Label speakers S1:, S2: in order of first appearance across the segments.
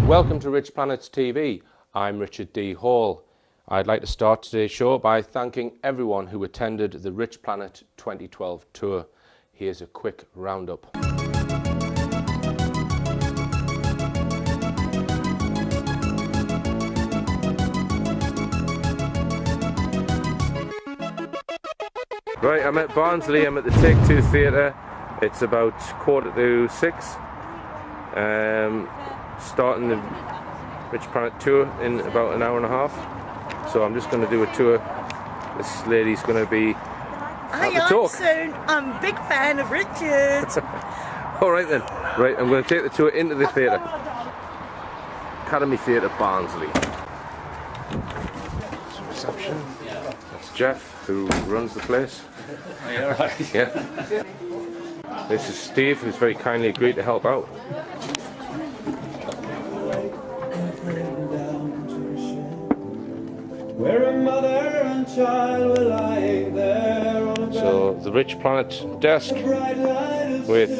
S1: Welcome to RichPlanet TV. I'm Richard D. Hall. I'd like to start today's show by thanking everyone who attended the RichPlanet 2012 tour. Here's a quick roundup. Right, I'm at Barnsley, I'm at the Take Two Theatre. It's about 6:15. Starting the RichPlanet tour in about an hour and a half. So I'm just going to do a tour. This lady's going to be at the talk.
S2: Soon. I'm a big fan of Richard.
S1: Alright then. Right, I'm going to take the tour into the theatre. Academy Theatre, Barnsley. Reception. That's Jeff, who runs the place.
S3: Are you alright?
S1: Yeah. This is Steve, who's very kindly agreed to help out.
S4: Where a mother and child were lying there on a bed.
S1: So the RichPlanet desk with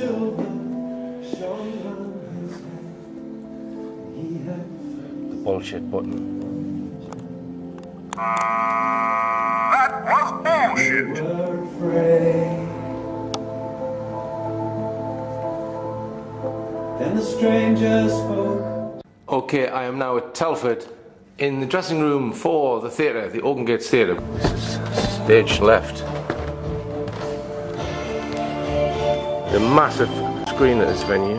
S1: the bullshit button.
S5: That was bullshit.
S4: Then the stranger spoke.
S1: Okay, I am now at Telford in the dressing room for the theatre, the Oaken Gates Theatre. This is stage left. The massive screen at this venue.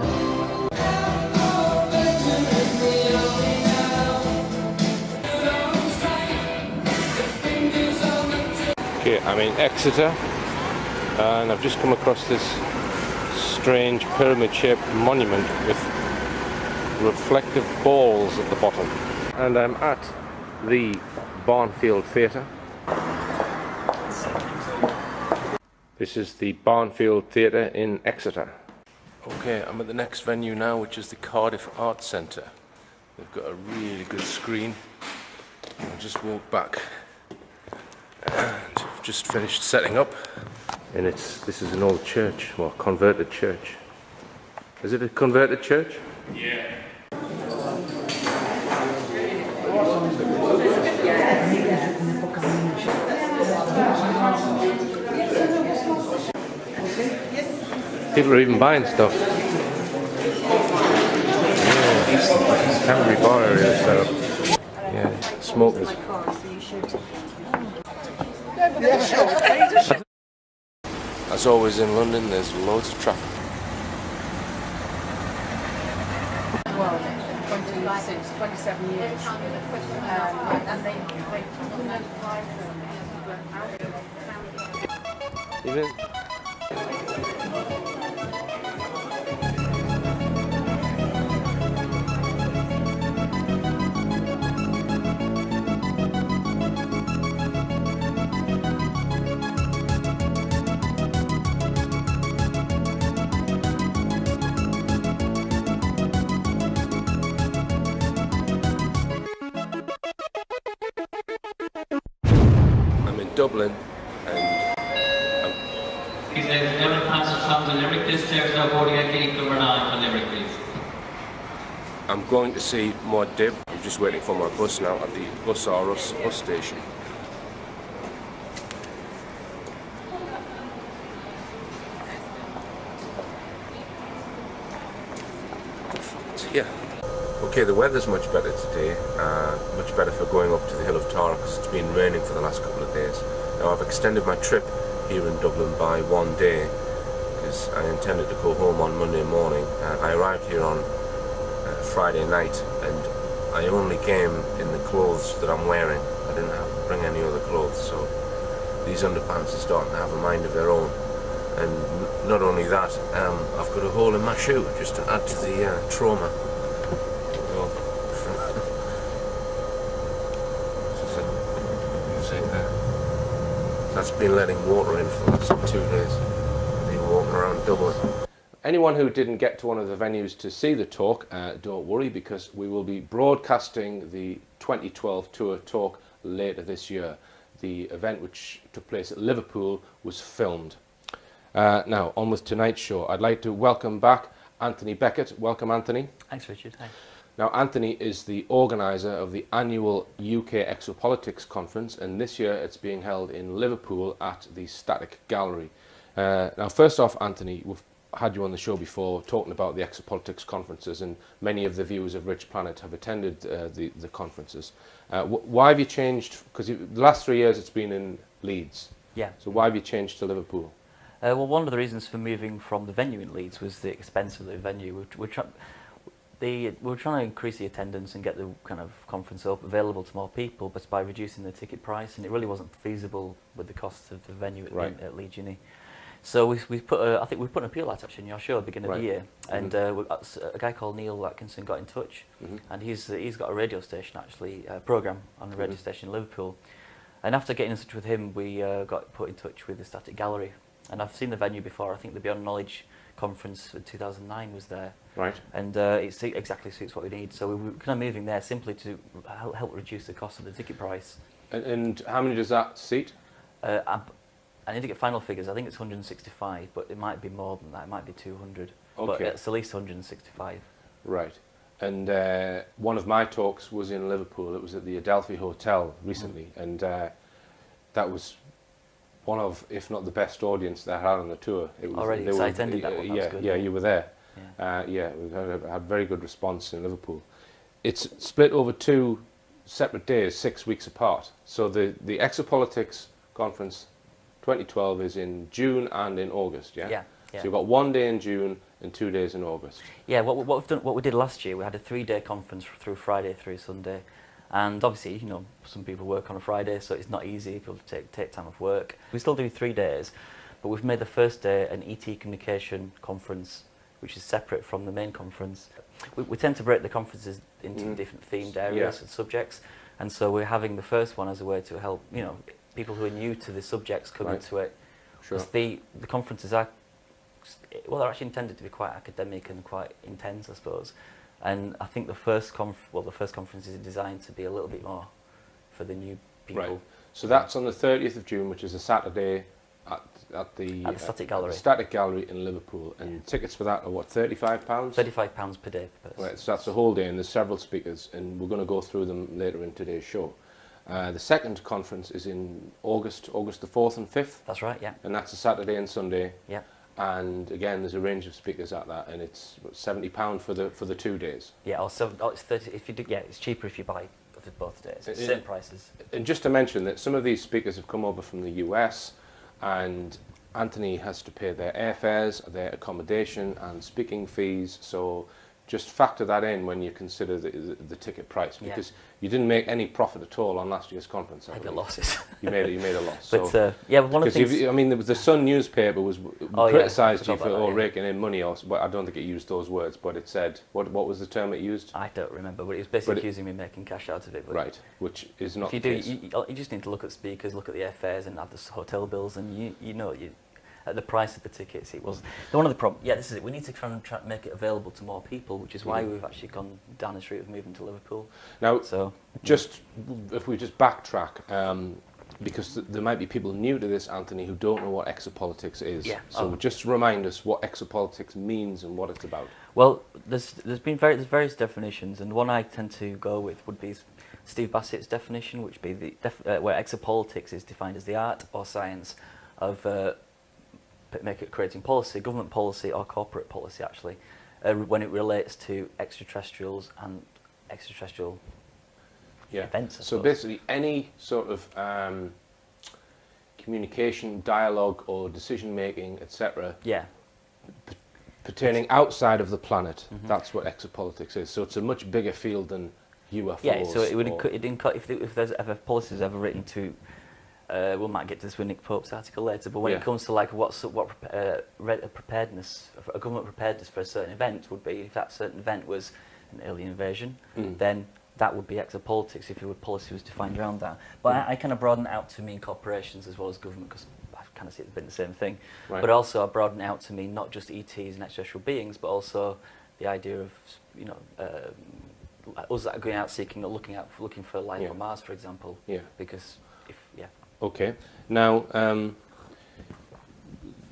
S1: Okay, I'm in Exeter and I've just come across this strange pyramid-shaped monument with reflective balls at the bottom. And I'm at the Barnfield Theatre. This is the Barnfield Theatre in Exeter. Okay, I'm at the next venue now, which is the Cardiff Arts Centre. They've got a really good screen. I'll just walk back. And I've just finished setting up. And this is an old church, well, converted church. Is it a converted church?
S3: Yeah.
S1: People are even buying stuff. Yeah, Canterbury bar area set up. Yeah, smokers. As always in London, there's loads of traffic.
S6: Well, 27 years. And they
S1: Even I'm in Dublin and
S7: Ladies and gentlemen, passage from the Limerick. This stairs now boarding at gate number 9 for Limerick, please.
S1: I'm going to see Maud Dib. I'm just waiting for my bus now at the Bus R Us bus station. It's here. Okay, the weather's much better today. Much better for going up to the Hill of Tara because it's been raining for the last couple of days. Now I've extended my trip here in Dublin by 1 day because I intended to go home on Monday morning. I arrived here on Friday night and I only came in the clothes that I'm wearing. I didn't have to bring any other clothes, so these underpants are starting to have a mind of their own. And not only that, I've got a hole in my shoe just to add to the trauma. That's been letting water in for the last 2 days. I've been walking around Dublin. Anyone who didn't get to one of the venues to see the talk, don't worry, because we will be broadcasting the 2012 tour talk later this year. The event, which took place at Liverpool, was filmed. Now, on with tonight's show. I'd like to welcome back Anthony Beckett. Welcome, Anthony.
S3: Thanks, Richard. Hi.
S1: Now, Anthony is the organiser of the annual UK Exopolitics conference, and this year it's being held in Liverpool at the Static Gallery. Now, first off, Anthony, we've had you on the show before talking about the Exopolitics conferences, and many of the viewers of Rich Planet have attended the conferences. Why have you changed? Because the last 3 years it's been in Leeds.
S8: Yeah.
S1: So why have you changed to Liverpool?
S8: Well, one of the reasons for moving from the venue in Leeds was the expense of the venue. We're trying to increase the attendance and get the kind of conference available to more people, but by reducing the ticket price, and it really wasn't feasible with the costs of the venue at Leeds Uni. So we put I think we put an appeal out actually in your show at the beginning of the year, and a guy called Neil Atkinson got in touch, and he's got a radio station actually, a programme on a radio station in Liverpool, and after getting in touch with him, we got put in touch with the Static Gallery, and I've seen the venue before. I think the Beyond Knowledge conference in 2009 was there, and it exactly suits what we need. So we're kind of moving there simply to help reduce the cost of the ticket price.
S1: And how many does that seat?
S8: I need to get final figures. I think it's 165, but it might be more than that. It might be 200.
S1: Okay.
S8: But it's at least 165.
S1: Right. And one of my talks was in Liverpool. It was at the Adelphi Hotel recently, and that was one of, if not the best audience that I had on the tour. It was,
S8: already, so I attended that one. That was good.
S1: Yeah, you were there. Yeah, we had very good response in Liverpool. It's split over 2 separate days, 6 weeks apart. So the Exopolitics conference 2012 is in June and in August, yeah?
S8: Yeah.
S1: So you've got 1 day in June and 2 days in August.
S8: Yeah, what we did last year, we had a 3-day conference through Friday through Sunday, and obviously, you know, some people work on a Friday, so it's not easy. People take time off work. We still do 3 days, but we've made the first day an ET communication conference, which is separate from the main conference. We tend to break the conferences into different themed areas and subjects, and so we're having the first one as a way to help, you know, people who are new to the subjects come into it.
S1: Sure.
S8: Because the conferences are, well, they're actually intended to be quite academic and quite intense, I suppose. And I think the first conference is designed to be a little bit more for the new people.
S1: Right. So that's on the 30th of June, which is a Saturday at the
S8: Static Gallery.
S1: The Static Gallery in Liverpool, and tickets for that are what, £35?
S8: £35 per day.
S1: Right, so that's a whole day, and there's several speakers, and we're going to go through them later in today's show. The second conference is in August the 4th and 5th.
S8: That's right, yeah.
S1: And that's a Saturday and Sunday.
S8: Yeah.
S1: And again, there's a range of speakers at that, and it's £70 for the 2 days.
S8: Yeah, or it's 30 if you do. Yeah, it's cheaper if you buy for both days. It's same prices.
S1: And just to mention that some of these speakers have come over from the US, and Anthony has to pay their airfares, their accommodation, and speaking fees. So just factor that in when you consider the ticket price, because you didn't make any profit at all on last year's conference.
S8: I made losses.
S1: You made a loss.
S8: But
S1: so,
S8: yeah, but one of the things.
S1: I mean, the Sun newspaper was criticised you for raking in money, but I don't think it used those words. But it said, what was the term it used?
S8: I don't remember, but it was basically accusing me of making cash out of it. But
S1: right, which is not.
S8: If you do, you just need to look at speakers, look at the airfares, and add the hotel bills, and you know at the price of the tickets, it was one of the problems. Yeah, this is it. We need to try and make it available to more people, which is why we've actually gone down the street of moving to Liverpool.
S1: Now, if we just backtrack, because there might be people new to this, Anthony, who don't know what exopolitics is.
S8: Yeah.
S1: So just remind us what exopolitics means and what it's about.
S8: Well, there's various definitions, and one I tend to go with would be Steve Bassett's definition, which would be where exopolitics is defined as the art or science of creating policy, government policy or corporate policy, actually, when it relates to extraterrestrials and extraterrestrial events.
S1: So basically, any sort of communication, dialogue, or decision making, etc.
S8: Yeah.
S1: Pertaining outside of the planet. That's what exopolitics is. So it's a much bigger field than UFOs.
S8: Yeah. So it would if there's ever policies ever written to. We might get to this with Nick Pope's article later, but when it comes to like preparedness, a government preparedness for a certain event would be, if that certain event was an alien invasion, then that would be exopolitics if your policy was defined around that. But I kind of broaden it out to mean corporations as well as government, because I kind of see it as being the same thing. Right. But also I broaden it out to mean not just ETs and extraterrestrial beings, but also the idea of, you know, us that are going out seeking or looking for life on Mars, for example. Yeah. Because
S1: Okay. Now,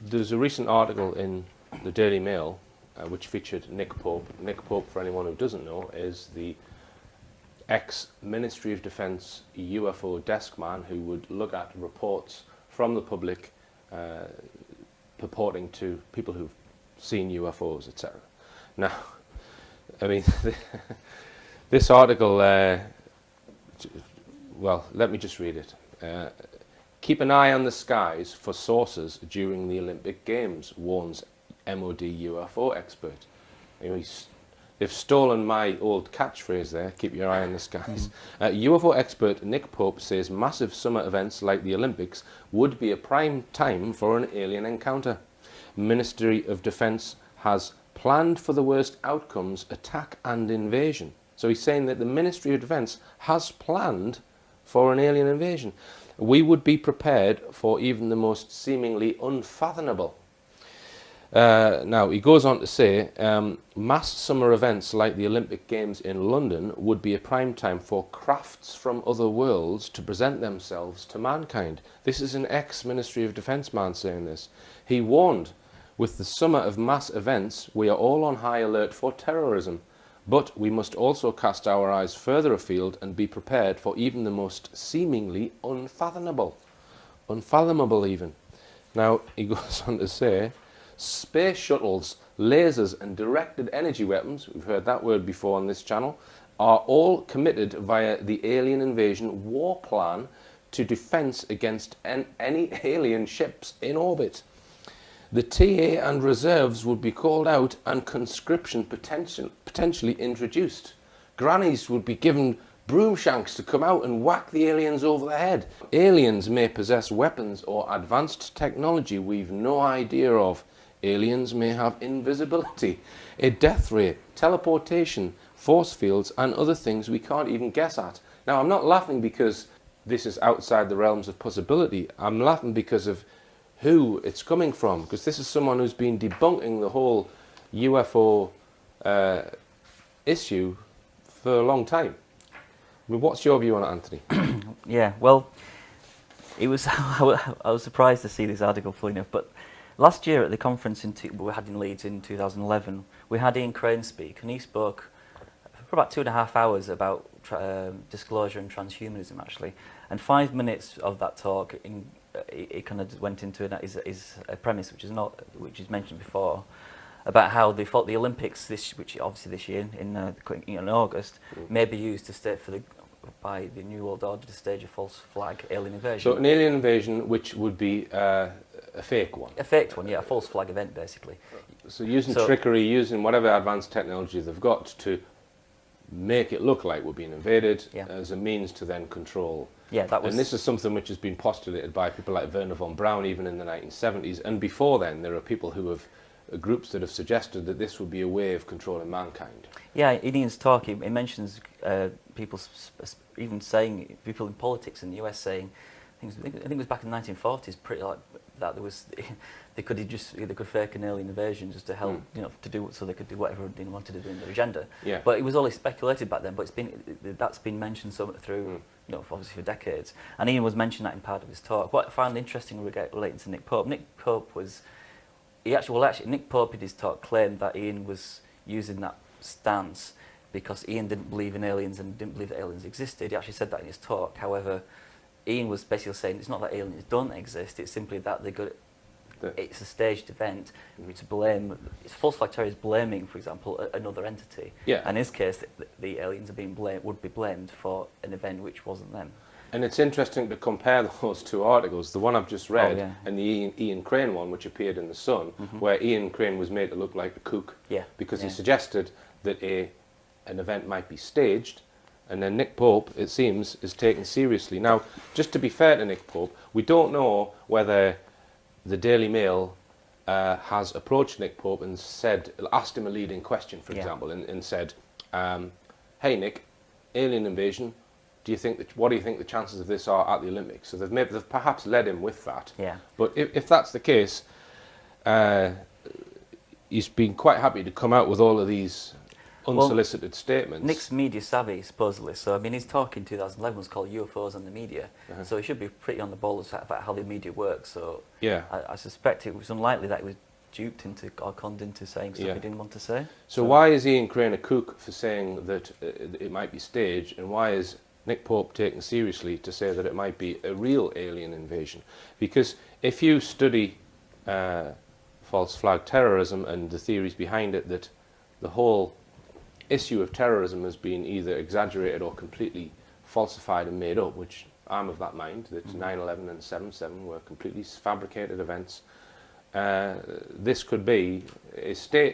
S1: there's a recent article in the Daily Mail which featured Nick Pope. Nick Pope, for anyone who doesn't know, is the ex-Ministry of Defence UFO desk man who would look at reports from the public purporting to people who've seen UFOs, etc. Now, I mean, this article, well, let me just read it. Keep an eye on the skies for sources during the Olympic Games, warns MOD UFO expert. You know, they've stolen my old catchphrase there, keep your eye on the skies. UFO expert Nick Pope says massive summer events like the Olympics would be a prime time for an alien encounter. Ministry of Defence has planned for the worst outcomes, attack and invasion. So he's saying that the Ministry of Defence has planned for an alien invasion. We would be prepared for even the most seemingly unfathomable. Now, he goes on to say, mass summer events like the Olympic Games in London would be a prime time for crafts from other worlds to present themselves to mankind. This is an ex-Ministry of Defence man saying this. He warned, with the summer of mass events, we are all on high alert for terrorism, but we must also cast our eyes further afield and be prepared for even the most seemingly unfathomable. Unfathomable even. Now, he goes on to say, space shuttles, lasers and directed energy weapons, we've heard that word before on this channel, are all committed via the alien invasion war plan to defence against any alien ships in orbit. The TA and reserves would be called out and conscription potentially introduced. Grannies would be given broom shanks to come out and whack the aliens over the head. Aliens may possess weapons or advanced technology we've no idea of. Aliens may have invisibility, a death ray, teleportation, force fields and other things we can't even guess at. Now, I'm not laughing because this is outside the realms of possibility. I'm laughing because of who it's coming from, because this is someone who's been debunking the whole UFO issue for a long time. I mean, what's your view on it, Anthony?
S8: Yeah, well, it was I was surprised to see this article, funny enough, but last year at the conference we had in Leeds in 2011, we had Ian Crane speak, and he spoke for about 2.5 hours about disclosure and transhumanism, actually. And 5 minutes of that talk, it kind of went into is a premise which is mentioned before, about how they thought the Olympics, which obviously this year in August, may be used to state by the New World Order to stage a false flag alien invasion.
S1: So an alien invasion, which would be a fake one.
S8: A faked one, yeah, a false flag event, basically.
S1: So using trickery, using whatever advanced technology they've got to make it look like we're being invaded,
S8: yeah,
S1: as a means to then control.
S8: Yeah, that was.
S1: And this is something which has been postulated by people like Werner von Braun even in the 1970s. And before then, there are people who have groups that have suggested that this would be a way of controlling mankind.
S8: Yeah, in Ian's talk, he mentions people even saying, people in politics in the US saying, I think it was back in the 1940s, pretty like that there was, they could fake an alien invasion just to help, you know, to do so they could do whatever they wanted to do in their agenda. Yeah. But it was only speculated back then. But that's been mentioned through, you know, obviously for decades. And Ian was mentioning that in part of his talk. What I found interesting relating to Nick Pope. Nick Pope was, Nick Pope in his talk claimed that Ian was using that stance because Ian didn't believe in aliens and didn't believe that aliens existed. He actually said that in his talk. However, Ian was basically saying it's not that aliens don't exist, it's simply that it's a staged event to blame. It's false flag terror is blaming, for example, another entity. Yeah. And in his case, the aliens are would be blamed for an event which wasn't them.
S1: And it's interesting to compare those two articles, the one I've just read and the Ian Crane one, which appeared in The Sun, where Ian Crane was made to look like a kook because he suggested that an event might be staged. And then Nick Pope, it seems, is taken seriously. Now, just to be fair to Nick Pope, we don't know whether the Daily Mail has approached Nick Pope and asked him a leading question, for example, and said, hey Nick, alien invasion, what do you think the chances of this are at the Olympics? So they've perhaps led him with that. Yeah. But if that's the case, he's been quite happy to come out with all of these unsolicited statements.
S8: Nick's media savvy, supposedly. So, I mean, his talk in 2011 was called UFOs and the Media. So he should be pretty on the ball about how the media works. So, I suspect it was unlikely that he was duped into or conned into saying stuff he didn't want to say.
S1: So why is Ian Crane a kook for saying that it might be staged, and why is Nick Pope taken seriously to say that it might be a real alien invasion? Because if you study false flag terrorism and the theories behind it, that the whole issue of terrorism has been either exaggerated or completely falsified and made up, which I'm of that mind, that 9/11 and 7/7 were completely fabricated events. This could be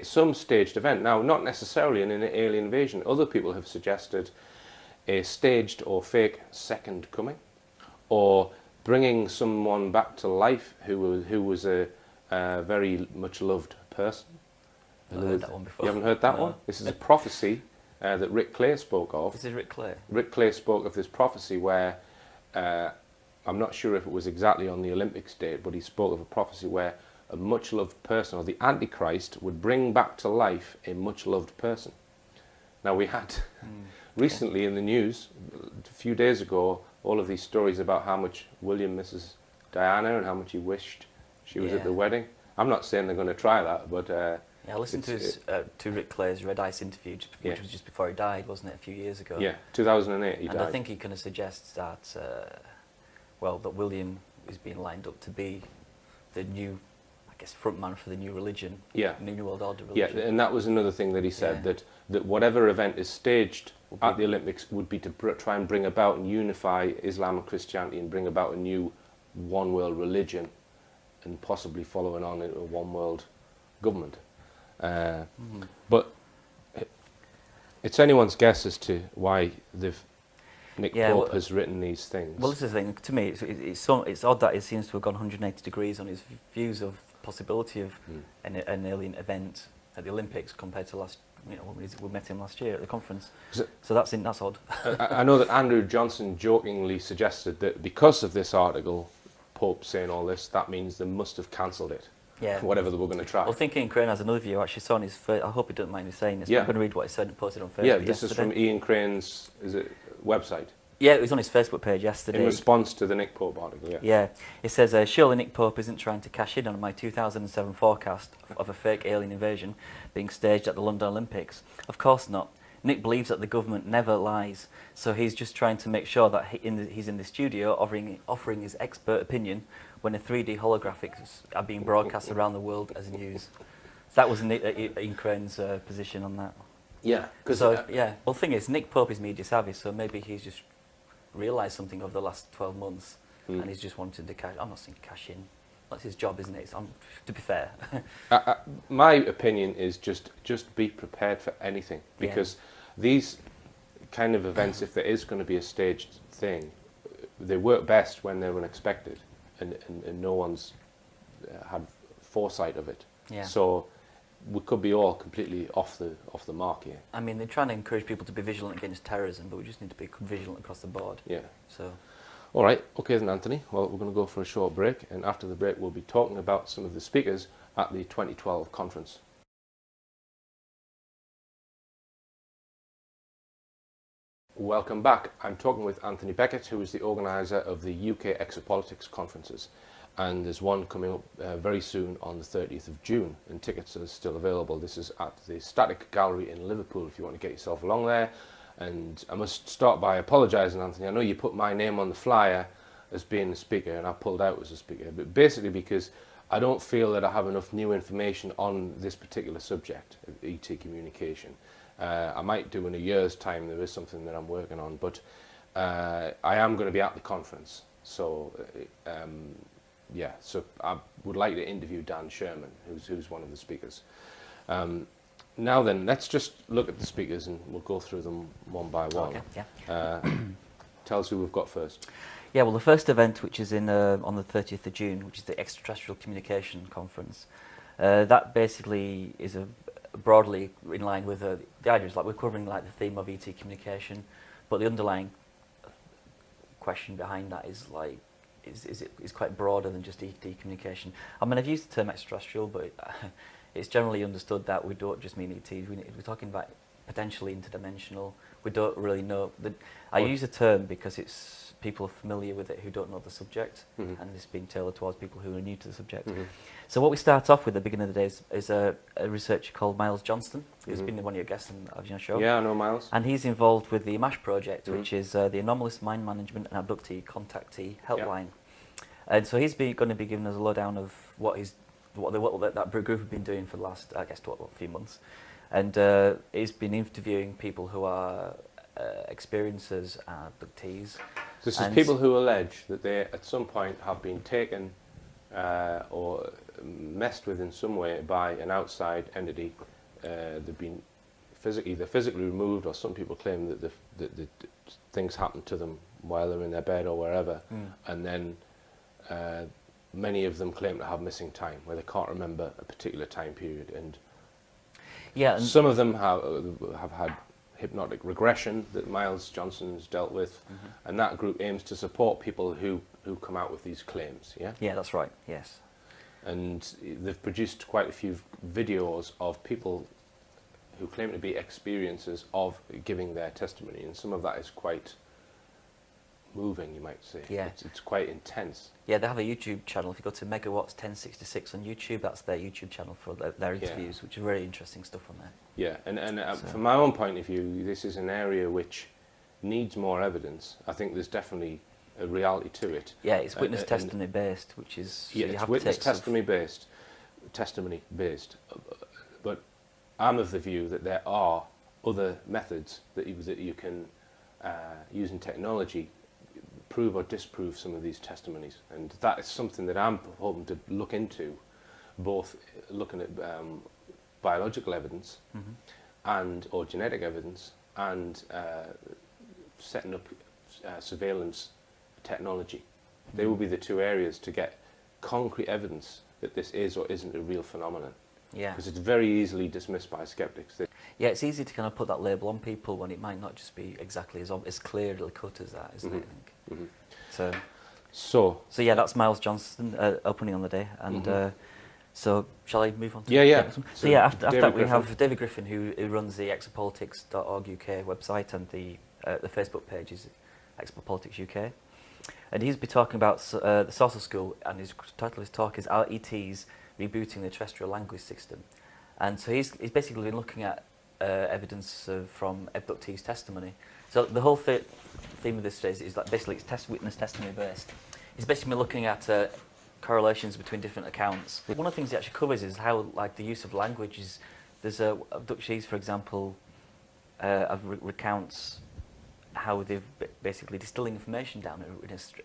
S1: some staged event. Now, not necessarily an alien invasion. Other people have suggested a staged or fake second coming, or bringing someone back to life who was a very much loved person.
S8: I've heard that one before.
S1: You haven't heard that one? This is a prophecy that Rick Clay spoke of.
S8: This is Rick Clay?
S1: Rick Clay spoke of this prophecy where, I'm not sure if it was exactly on the Olympics date, but he spoke of a prophecy where a much-loved person, or the Antichrist, would bring back to life a much-loved person. Now, we had recently in the news, a few days ago, all of these stories about how much William misses Diana and how much he wished she was at the wedding. I'm not saying they're going to try that, but...
S8: I listened to Rick Clay's Red Ice interview, which was just before he died, wasn't it, a few years ago?
S1: Yeah, 2008 he died.
S8: And I think he kind of suggests that, well, that William is being lined up to be the new, I guess, frontman for the new religion, New World Order religion.
S1: Yeah, and that was another thing that he said, that whatever event is staged at the Olympics would be to try and bring about and unify Islam and Christianity and bring about a new one world religion and possibly following on into a one world government. But it's anyone's guess as to why Nick Pope has written these things.
S8: Well, this is the thing. To me, it's odd that it seems to have gone 180 degrees on his views of the possibility of an alien event at the Olympics compared to last. You know, when we met him last year at the conference. So that's odd.
S1: I know that Andrew Johnson jokingly suggested that because of this article, Pope saying all this, that means they must have cancelled it.
S8: Yeah.
S1: Whatever they were going to try.
S8: Well, thinking Crane has another view. I actually saw on his. I hope he doesn't mind me saying this. Yeah. I'm going to read what he said and posted on Facebook.
S1: Yeah, this is from Ian Crane's website.
S8: Yeah, it was on his Facebook page yesterday.
S1: In response to the Nick Pope article, yeah.
S8: Yeah, it says, surely Nick Pope isn't trying to cash in on my 2007 forecast of a fake alien invasion being staged at the London Olympics. Of course not. Nick believes that the government never lies, so he's just trying to make sure that he's in the studio offering his expert opinion when the 3D holographics are being broadcast around the world as news. That was Ian Crane's position on that.
S1: Yeah.
S8: So, well, the thing is, Nick Pope is media savvy, so maybe he's just realised something over the last 12 months and he's just wanted to cash. I'm not saying cash in. That's his job, isn't it? To be fair.
S1: My opinion is just be prepared for anything, because these kind of events, if there is going to be a staged thing, they work best when they're unexpected and no one's had foresight of it. Yeah. So we could be all completely off the mark here.
S8: I mean, they're trying to encourage people to be vigilant against terrorism, but we just need to be vigilant across the board.
S1: Yeah.
S8: So.
S1: All right. Okay then, Anthony. Well, we're going to go for a short break, and after the break, we'll be talking about some of the speakers at the 2012 conference. Welcome back. I'm talking with Anthony Beckett, who is the organiser of the UK Exopolitics conferences. And there's one coming up very soon on the 30th of June, and tickets are still available. This is at the Static Gallery in Liverpool if you want to get yourself along there. And I must start by apologising, Anthony. I know you put my name on the flyer as being the speaker, and I pulled out as a speaker, but basically because I don't feel that I have enough new information on this particular subject of ET communication. I might do in a year's time. There is something that I'm working on, but I am going to be at the conference. So yeah, so I would like to interview Dan Sherman, who's one of the speakers. Now then, let's just look at the speakers and we'll go through them one by one.
S8: Okay, yeah.
S1: Tell us who we've got first.
S8: Yeah, well, the first event, which is on the 30th of June, which is the Extraterrestrial Communication Conference, that basically is broadly in line with the idea is like we're covering like the theme of ET communication, but the underlying question behind that is like is quite broader than just ET communication. I mean, I've used the term extraterrestrial, but it's generally understood that we don't just mean ETs. We're talking about potentially interdimensional. We don't really know. I use the term because it's people are familiar with it who don't know the subject, and it's been tailored towards people who are new to the subject. So what we start off with at the beginning of the day is a researcher called Miles Johnston, who's been one of your guests of your show.
S1: Yeah, I know Miles.
S8: And he's involved with the MASH project, which is the Anomalous Mind Management and Abductee Contactee Helpline. And so he's going to be giving us a lowdown of what that group have been doing for the last, I guess, few months. And he's been interviewing people who are experiencers and abductees.
S1: This is people who allege that they at some point have been taken or messed with in some way by an outside entity. They've been either physically removed, or some people claim that the things happened to them while they're in their bed or wherever, and then many of them claim to have missing time, where they can't remember a particular time period, and some of them have had hypnotic regression that Miles Johnston's dealt with, and that group aims to support people who come out with these claims.
S8: Yeah, that's right. Yes.
S1: And they've produced quite a few videos of people who claim to be experiencers of giving their testimony, and some of that is quite moving, you might say.
S8: Yeah.
S1: It's quite intense.
S8: Yeah, they have a YouTube channel. If you go to Megawatts 1066 on YouTube, that's their YouTube channel for their interviews, which are very interesting stuff on there.
S1: Yeah, and from my own point of view, this is an area which needs more evidence. I think there's definitely a reality to it.
S8: Yeah, it's witness testimony based, which is...
S1: Yeah, it's witness testimony based, but I'm of the view that there are other methods that you can use in technology, prove or disprove some of these testimonies, and that is something that I'm hoping to look into, both looking at biological evidence or genetic evidence, and setting up surveillance technology. They will be the two areas to get concrete evidence that this is or isn't a real phenomenon.
S8: Yeah.
S1: Because it's very easily dismissed by skeptics.
S8: Yeah, it's easy to kind of put that label on people when it might not just be exactly as clearly cut as that, isn't it, I think? So yeah, that's Miles Johnston opening on the day, and so shall I move on to
S1: yeah.
S8: So yeah, after that we have David Griffin, who runs the Exopolitics.org UK website, and the Facebook page is Exopolitics UK, and he's been talking about the Saucer School, and his title of his talk is "Are ETs Rebooting the Terrestrial Language System?" And so he's basically been looking at evidence from abductees' testimony. So the whole theme of this is that basically it's witness testimony based. He's basically been looking at correlations between different accounts. One of the things he actually covers is how, like, the use of language is. There's abductees, for example, recounts how they've basically distilling information down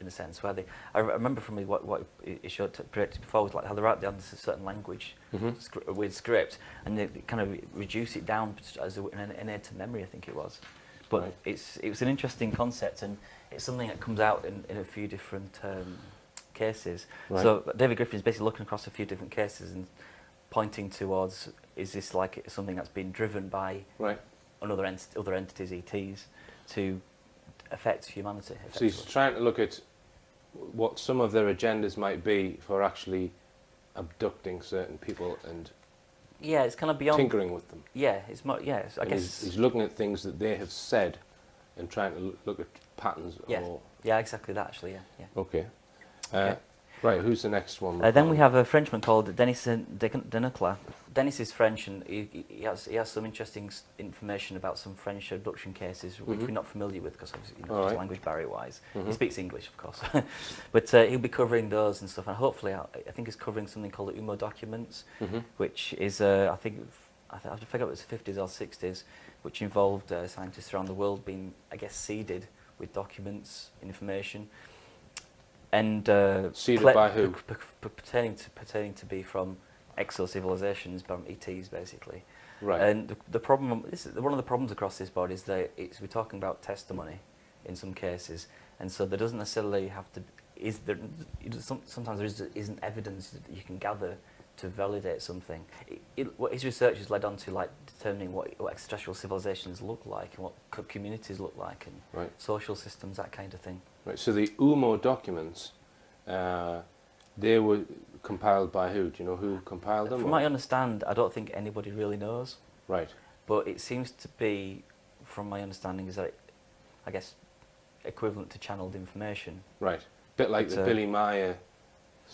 S8: in a sense, where I remember from what he showed projected before was like how they write down this certain language with script, and they kind of reduce it down as an innate to memory, I think it was. But it was an interesting concept, and it's something that comes out in a few different cases.
S1: Right.
S8: So David Griffin is basically looking across a few different cases and pointing towards, is this like something that's been driven by other entities, ETs, to affect humanity?
S1: So he's trying to look at what some of their agendas might be for actually abducting certain people and
S8: it's kind of beyond
S1: tinkering with them.
S8: Yeah, it's more. Yeah, I guess
S1: he's looking at things that they have said and trying to look at patterns.
S8: Yeah, exactly that. Actually, yeah.
S1: Okay. Right, who's the next one?
S8: Then we have a Frenchman called Denis Denecla. Denis is French, and he has some interesting information about some French abduction cases which we're not familiar with because obviously just language barrier-wise. He speaks English, of course, but he'll be covering those and stuff. And hopefully, I think he's covering something called the UMO documents, which is I forget if it was the 50s or 60s, which involved scientists around the world being, I guess, seeded with documents, information. And
S1: seeded by who?
S8: Pertaining to be from exo-civilizations, from ETs, basically.
S1: Right.
S8: And the problem, one of the problems across this board is that we're talking about testimony in some cases, and so there doesn't necessarily have to. Sometimes there isn't evidence that you can gather to validate something. What his research has led on to, like, determining what extraterrestrial civilizations look like and what communities look like and social systems, that kind of thing.
S1: Right. So the UMO documents, they were compiled by who? Do you know who compiled them?
S8: From what I understand, I don't think anybody really knows.
S1: Right.
S8: but it seems to be, from my understanding, is that I guess equivalent to channeled information.
S1: Right. Bit like the Billy Meyer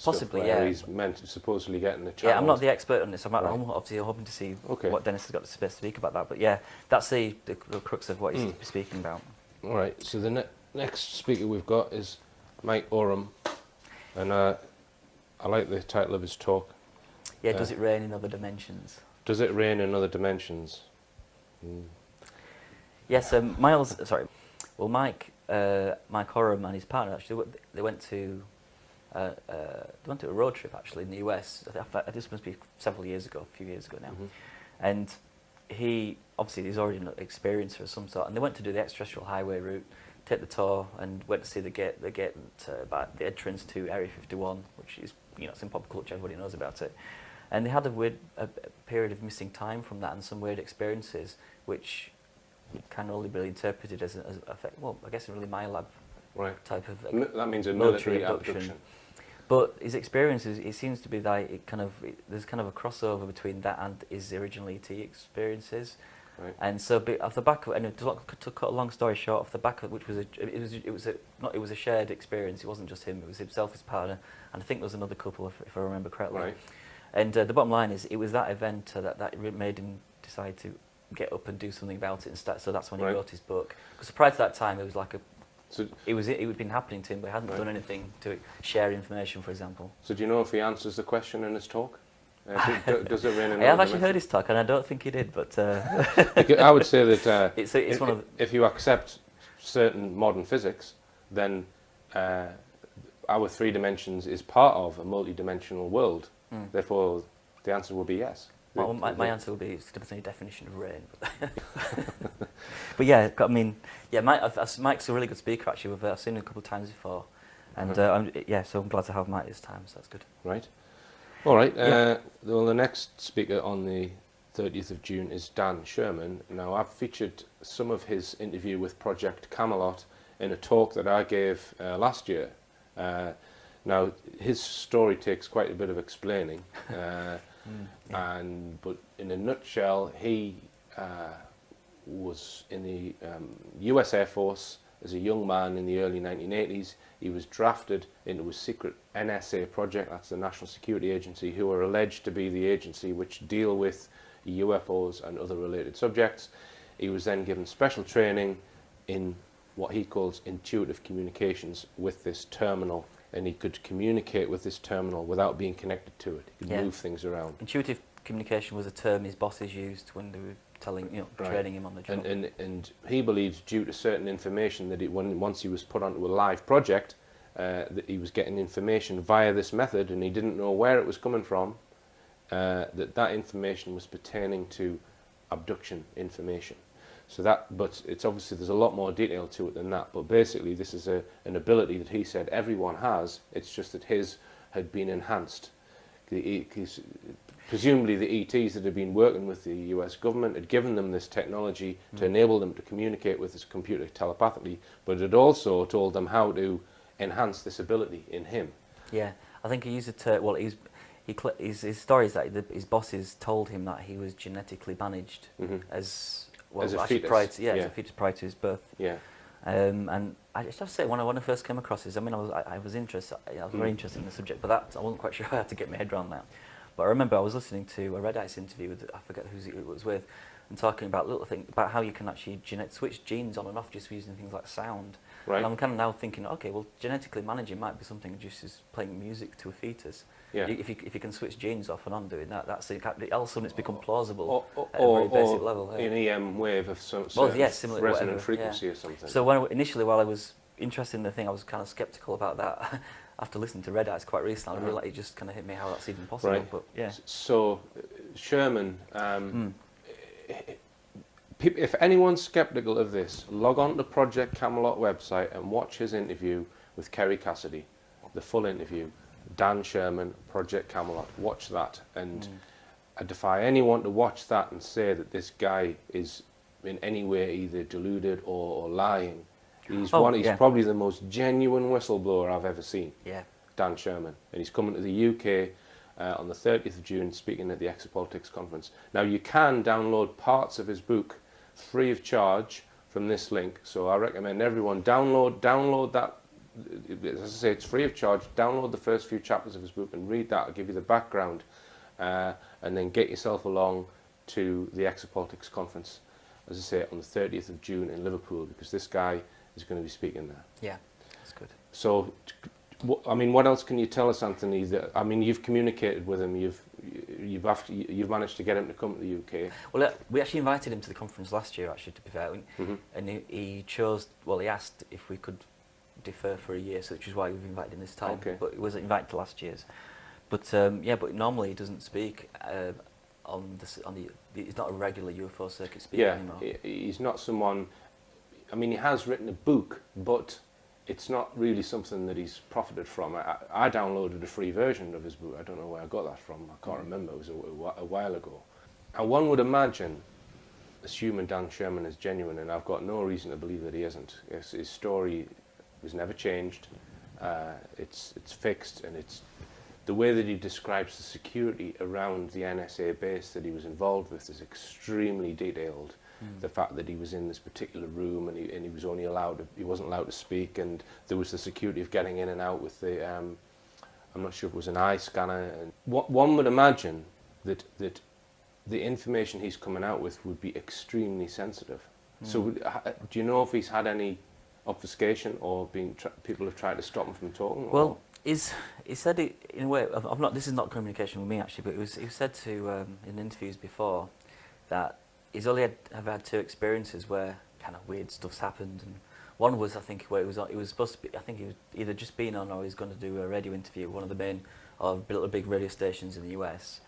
S8: possibly,
S1: stuff where
S8: yeah.
S1: he's supposedly getting the channel.
S8: Yeah, I'm not the expert on this. I'm
S1: Right.
S8: obviously hoping to see
S1: Okay.
S8: what Dennis has got to speak about that. But yeah, that's the crux of what he's speaking about.
S1: All right. So the next speaker we've got is Mike Oram, and I like the title of his talk.
S8: Yeah, does it rain in other dimensions?
S1: Does it rain in other dimensions?
S8: Yes, Mike Oram and his partner actually they went to a road trip actually in the US. This must be several years ago, a few years ago now, and he's already an experiencer of some sort. And they went to do the extraterrestrial highway route, take the tour, and went to see the gate about the entrance to Area 51, which is it's in pop culture, everybody knows about it. And they had a period of missing time from that and some weird experiences, which can only be interpreted as I guess a really MyLab type of
S1: that means a military
S8: abduction.
S1: abduction.
S8: But his experiences, it seems to be that there's kind of a crossover between that and his original ET experiences.
S1: Right.
S8: And so off the back of it, and to cut a long story short, off the back of which was it was a shared experience. It wasn't just him; it was himself, his partner, and I think there was another couple, if I remember correctly.
S1: Right.
S8: And the bottom line is, it was that event that made him decide to get up and do something about it and start. So that's when he wrote his book. Because prior to that time, it was like it had been happening to him, but he hadn't done anything to share information, for example.
S1: So do you know if he answers the question in his talk? Does it rain in
S8: I have actually heard his talk, and I don't think he did, but
S1: I would say that
S8: it's one of
S1: if you accept certain modern physics, then our 3 dimensions is part of a multi-dimensional world. Therefore, the answer will be yes.
S8: Well, my answer will be it's depends on your definition of rain. But yeah, I mean, yeah, Mike's a really good speaker actually. I've seen him a couple of times before, and so I'm glad to have Mike this time. So that's good.
S1: Right. All right. Well, the next speaker on the 30th of June is Dan Sherman. Now, I've featured some of his interview with Project Camelot in a talk that I gave last year. Now, his story takes quite a bit of explaining, but in a nutshell, he was in the US Air Force as a young man in the early 1980s. He was drafted into a secret NSA project, that's the National Security Agency, who are alleged to be the agency which deal with UFOs and other related subjects. He was then given special training in what he calls intuitive communications with this terminal, and he could communicate with this terminal without being connected to it. He could move things around.
S8: Intuitive communication was a term his bosses used when they were training him on the job.
S1: And he believes, due to certain information that once he was put onto a live project, that he was getting information via this method, and he didn't know where it was coming from, that information was pertaining to abduction information. But it's obviously there's a lot more detail to it than that. But basically, this is an ability that he said everyone has. It's just that his had been enhanced. Presumably, the ETs that had been working with the US government had given them this technology to enable them to communicate with this computer telepathically, but it also told them how to enhance this ability in him.
S8: Yeah, I think he used a term. Well, his story is that his bosses told him that he was genetically managed as well,
S1: as a
S8: actually
S1: fetus.
S8: as a fetus prior to his birth.
S1: Yeah.
S8: And I just have to say, when I first came across this, I was interested. I was very interested in the subject, but I wasn't quite sure how to get my head around that. But I remember I was listening to a Red Ice interview with, I forget who it was with, and talking about little things about how you can actually switch genes on and off just using things like sound.
S1: Right.
S8: And I'm kind of now thinking, okay, well, genetically managing might be something just as playing music to a fetus.
S1: Yeah.
S8: If you can switch genes off and on doing that, all of a sudden it's become plausible at a
S1: or
S8: very basic level.
S1: An EM wave of some
S8: similar,
S1: resonant
S8: whatever,
S1: frequency or something.
S8: So initially, while I was interested in the thing, I was kind of sceptical about that. After listening to Red Eyes quite recently, I realised it just kind of hit me how that's even possible.
S1: Right.
S8: But yeah.
S1: So Sherman, if anyone's sceptical of this, log on to the Project Camelot website and watch his interview with Kerry Cassidy, the full interview. Dan Sherman, Project Camelot. Watch that, and I defy anyone to watch that and say that this guy is in any way either deluded or lying. He's probably the most genuine whistleblower I've ever seen.
S8: Yeah.
S1: Dan Sherman, and he's coming to the UK on the 30th of June, speaking at the Exopolitics conference. Now, you can download parts of his book free of charge from this link, so I recommend everyone download that. As I say, it's free of charge. Download the first few chapters of his book and read that. It'll give you the background, and then get yourself along to the Exopolitics conference, as I say, on the 30th of June in Liverpool, because this guy is going to be speaking there.
S8: Yeah, that's good.
S1: So, I mean, what else can you tell us, Anthony? I mean, you've communicated with him. You've managed to get him to come to the UK.
S8: Well, we actually invited him to the conference last year, actually, to be fair, and he chose. Well, he asked if we could defer for a year, so which is why we've invited him this time.
S1: Okay.
S8: But he was invited to last year's. But yeah, but normally he doesn't speak on the. He's not a regular UFO circuit speaker anymore.
S1: Yeah, he's not someone. I mean, he has written a book, but it's not really something that he's profited from. I downloaded a free version of his book. I don't know where I got that from. I can't remember. It was a while ago. And one would imagine, assuming Dan Sherman is genuine, and I've got no reason to believe that he isn't. His story was never changed. It's fixed, and it's the way that he describes the security around the NSA base that he was involved with is extremely detailed. The fact that he was in this particular room and he was only he wasn't allowed to speak, and there was the security of getting in and out with the, I'm not sure if it was an eye scanner. And one would imagine that the information he's coming out with would be extremely sensitive. So do you know if he's had any obfuscation or people have tried to stop him from talking?
S8: Well, he said it in a way. This is not communication with me actually, but he said to in interviews before that he's only had two experiences where kind of weird stuff's happened, and one was, I think, where he was supposed to be. I think he was either just been on or he was going to do a radio interview at one of the main big radio stations in the US,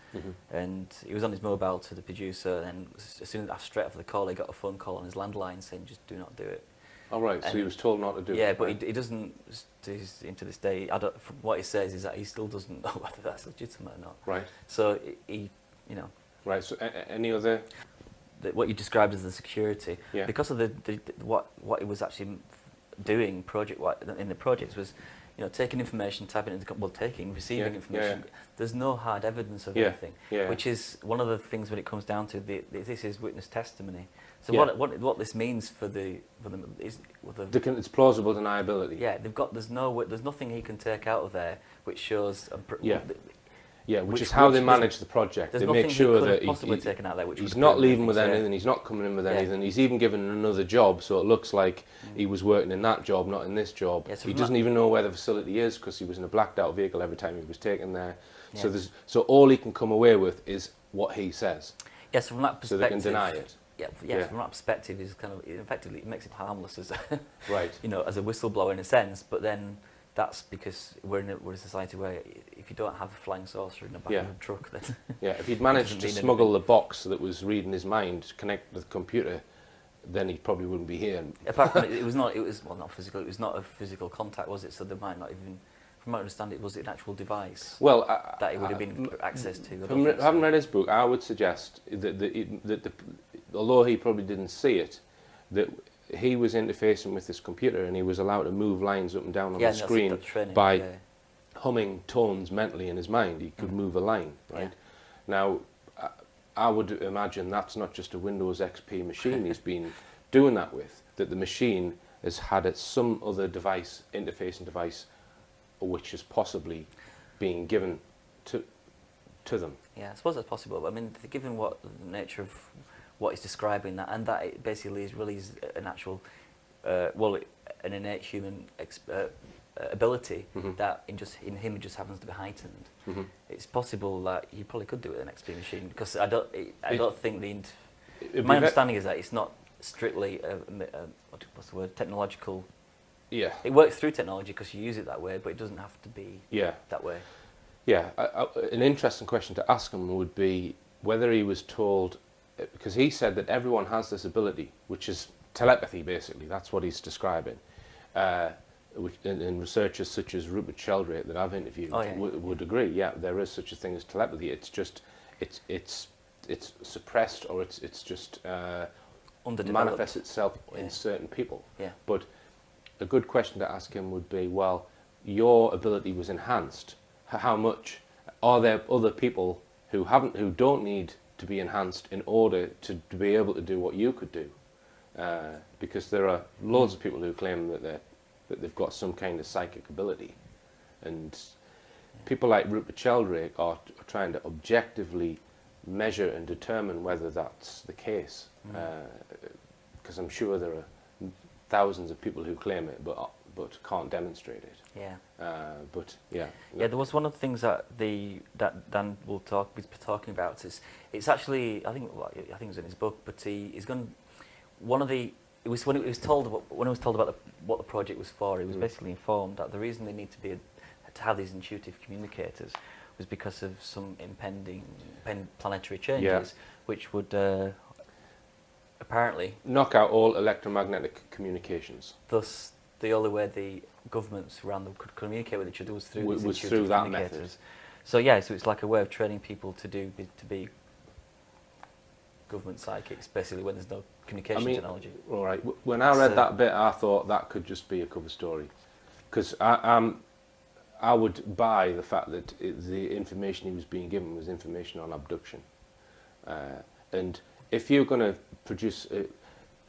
S8: and he was on his mobile to the producer, and as soon as straight after the call, he got a phone call on his landline saying, "Just do not do it."
S1: All right, so he was told not to do it.
S8: Yeah, but he doesn't. To this day, from what he says is that he still doesn't know whether that's legitimate or not.
S1: Right.
S8: So he, you know.
S1: Right. So any other?
S8: What you described as the security,
S1: yeah.
S8: Because of what he was actually doing in the projects was, taking information, typing it into receiving information.
S1: Yeah.
S8: There's no hard evidence of anything, which is one of the things when it comes down to this is witness testimony. So what this means for
S1: it's plausible deniability.
S8: Yeah, there's nothing he can take out of there which shows.
S1: Which is how they manage the project. They make sure that he's not leaving with anything, he's not coming in with anything. He's even given another job, so it looks like he was working in that job, not in this job. Yeah, so he doesn't even know where the facility is because he was in a blacked out vehicle every time he was taken there. Yeah. So all he can come away with is what he says.
S8: Yes, from that perspective.
S1: So they can deny it.
S8: Yeah, from that perspective, is kind of effectively it makes it harmless as
S1: right.
S8: As a whistleblower in a sense, but then. That's because we're a society where if you don't have a flying saucer in the back of a truck, then
S1: if he'd managed to smuggle the box that was reading his mind, connect with the computer, then he probably wouldn't be here.
S8: Apart from it was not physical. It was not a physical contact, was it? So they might not even, from my understanding, was it an actual device?
S1: Well,
S8: that it would have been access to.
S1: From having read his book, I would suggest that although he probably didn't see it, that he was interfacing with this computer and he was allowed to move lines up and down on the screen by humming tones mentally in his mind. He could move a line, right? Now, I would imagine that's not just a Windows XP machine he's been doing that with, that the machine has had some other device, interfacing device, which is possibly being given to them. Yeah,
S8: I suppose that's possible. But I mean, given what the nature of what he's describing, that it basically is an actual, an innate human ability that in him it just happens to be heightened. It's possible that you probably could do it with an XP machine because I don't think my understanding is that it's not strictly what's the word, technological.
S1: Yeah.
S8: It works through technology because you use it that way, but it doesn't have to be that way.
S1: Yeah, an interesting question to ask him would be whether he was told. Because he said that everyone has this ability, which is telepathy, basically. That's what he's describing. And researchers such as Rupert Sheldrake that I've interviewed would agree. Yeah, there is such a thing as telepathy. It's just it's suppressed or it's just manifests itself in certain people. Yeah. But a good question to ask him would be, well, your ability was enhanced. How much are there other people who don't need to be enhanced in order to be able to do what you could do? Because there are loads of people who claim that they've got some kind of psychic ability, and people like Rupert Sheldrake are trying to objectively measure and determine whether that's the case. Because I'm sure there are thousands of people who claim it, but can't demonstrate it.
S8: Yeah.
S1: But yeah.
S8: Yeah, there was one of the things that Dan will be talking about. It's actually, I think it was in his book, but he's going. One of the it was when it was told about what the project was for. He was basically informed that the reason they need to have these intuitive communicators was because of some impending planetary changes, which would apparently
S1: knock out all electromagnetic communications.
S8: Thus, the only way the governments around them could communicate with each other was through these intuitive
S1: that
S8: communicators.
S1: method.
S8: So yeah, so it's like a way of training people to be government psychics, basically, when there's no communication technology.
S1: All right. When I read that bit, I thought that could just be a cover story, because I would buy the fact that the information he was being given was information on abduction, and if you're going to produce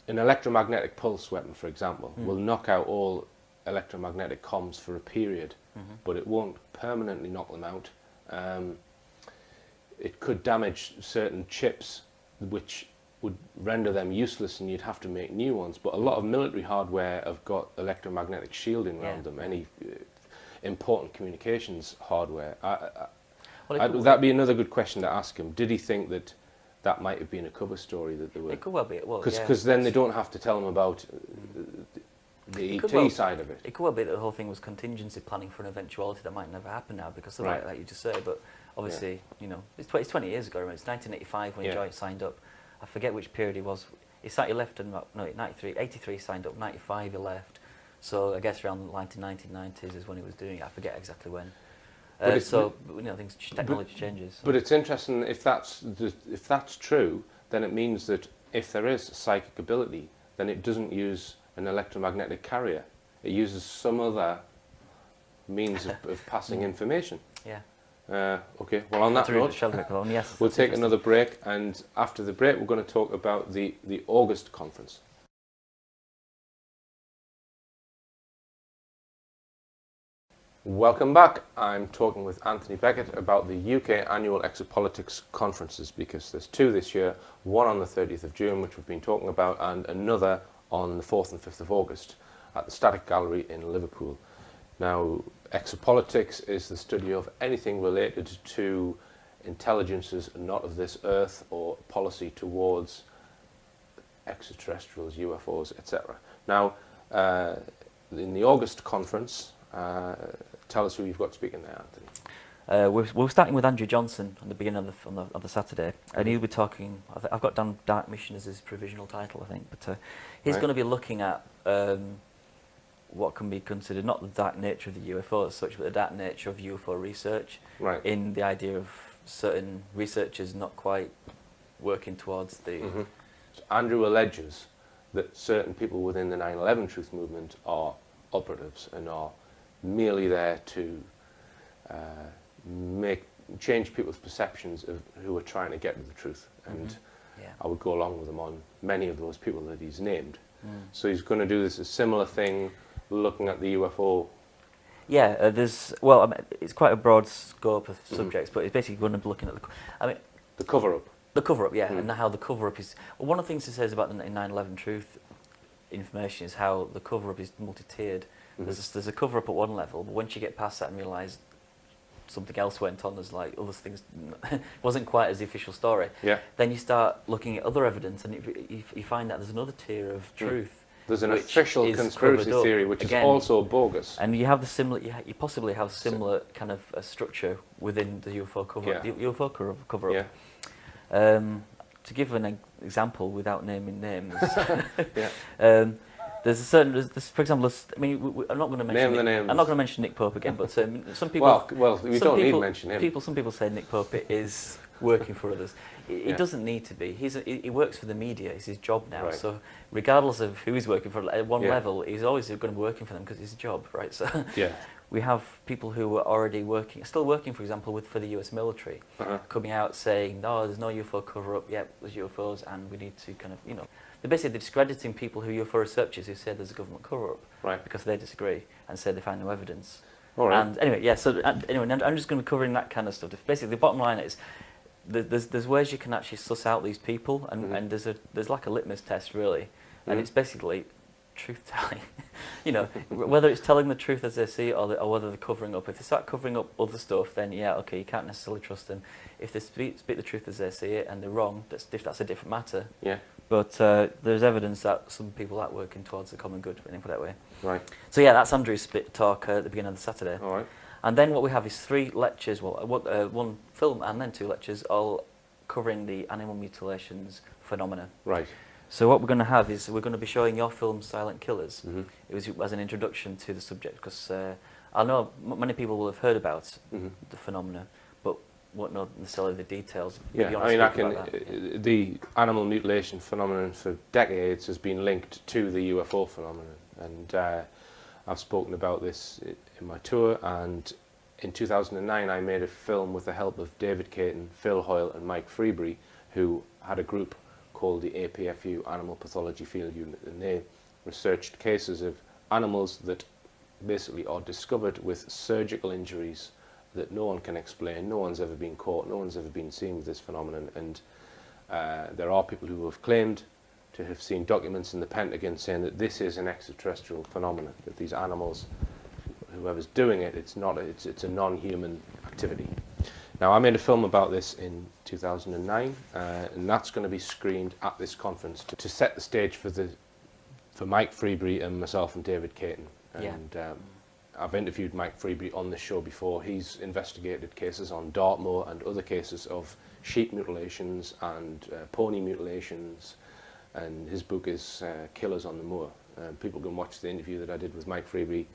S1: an electromagnetic pulse weapon, for example, will knock out all electromagnetic comms for a period, but it won't permanently knock them out. It could damage certain chips, which would render them useless, and you'd have to make new ones. But a lot of military hardware have got electromagnetic shielding around them. Any important communications hardware. That'd be another good question to ask him. Did he think that might have been a cover story that they were?
S8: It could well be. Well,
S1: because then they don't have to tell them about the ET side of it.
S8: It could well be that the whole thing was contingency planning for an eventuality that might never happen now, because of like you just say. But obviously, you know, it's 20 years ago. Remember, it's 1985 when Joy signed up. I forget which period he was. He left in 83 signed up. 95 he left. So I guess around the 1990s is when he was doing it. I forget exactly when. So you know, technology changes. So.
S1: But it's interesting if that's true. Then it means that if there is psychic ability, then it doesn't use an electromagnetic carrier. It uses some other means of passing information.
S8: Yeah.
S1: Okay, well on that note, we'll take another break, and after the break we're going to talk about the August conference. Welcome back. I'm talking with Anthony Beckett about the UK annual Exopolitics conferences, because there's two this year, one on the 30th of June, which we've been talking about, and another on the 4th and 5th of August at the Static Gallery in Liverpool. Now, Exopolitics is the study of anything related to intelligences not of this earth, or policy towards extraterrestrials, UFOs, etc. Now, in the August conference, tell us who you've got speaking there, Anthony.
S8: We're starting with Andrew Johnson on the beginning of the Saturday, and he'll be talking. I've got down Dark Mission as his provisional title, I think, but he's going to be looking at what can be considered not the dark nature of the UFO as such, but the dark nature of UFO research, in the idea of certain researchers not quite working towards the...
S1: So Andrew alleges that certain people within the 9/11 truth movement are operatives and are merely there to change people's perceptions of who are trying to get to the truth. And I would go along with him on many of those people that he's named. So he's going to do this a similar thing, looking at the UFO.
S8: Yeah, it's quite a broad scope of subjects, but it's basically going to be looking at
S1: the cover-up.
S8: The cover-up, and how the cover-up is... Well, one of the things he says about the 9/11 truth information is how the cover-up is multi-tiered. There's a cover-up at one level, but once you get past that and realise something else went on, there's like other things, wasn't quite as the official story. Then you start looking at other evidence, and you find that there's another tier of truth.
S1: There's an official conspiracy theory, which is also bogus.
S8: And you have the similar. You possibly have similar kind of a structure within the UFO cover-up. The UFO cover-up. To give an example without naming names, there's a certain. For example, I mean, I'm not going to mention. I'm not going to mention Nick Pope again, but some people.
S1: Well, we don't need to mention him.
S8: Some people say Nick Pope is working for others. He doesn't need to be. He works for the media. It's his job now. Right. So regardless of who he's working for, at one level, he's always going to be working for them because it's his job, right? So we have people who are already working, still working, for example, for the US military, coming out saying, no, there's no UFO cover-up, there's UFOs, and we need to kind of, they're basically discrediting people who UFO researchers who say there's a government cover-up, because they disagree and say they find no evidence. All right. And anyway, so anyway, I'm just going to be covering that kind of stuff. Basically, the bottom line is, there's ways you can actually suss out these people, and there's like a litmus test, really, and it's basically truth-telling. Whether it's telling the truth as they see it, or whether they're covering up. If they start covering up other stuff, then okay, you can't necessarily trust them. If they speak the truth as they see it and they're wrong, that's a different matter. Yeah. But there's evidence that some people are working towards the common good, let me put it that way. Right. So that's Andrew's talk at the beginning of the Saturday. All right. And then what we have is 3 lectures, one film and then 2 lectures, all covering the animal mutilations phenomena. Right. So what we're going to have is we're going to be showing your film Silent Killers. It was as an introduction to the subject, because I know many people will have heard about the phenomena, but won't know necessarily the details.
S1: Yeah, I mean, the animal mutilation phenomenon for decades has been linked to the UFO phenomenon, and I've spoken about this in my tour, and in 2009 I made a film with the help of David Caton, Phil Hoyle and Mike Freebury, who had a group called the APFU Animal Pathology Field Unit, and they researched cases of animals that basically are discovered with surgical injuries that no one can explain, no one's ever been caught, no one's ever been seen with this phenomenon, and there are people who have claimed to have seen documents in the Pentagon saying that this is an extraterrestrial phenomenon, that these animals, whoever's doing it, it's a non-human activity. Now, I made a film about this in 2009, and that's going to be screened at this conference to set the stage for Mike Freebury and myself and David Caton. And I've interviewed Mike Freebury on this show before. He's investigated cases on Dartmoor and other cases of sheep mutilations and pony mutilations, and his book is Killers on the Moor. People can watch the interview that I did with Mike Freebury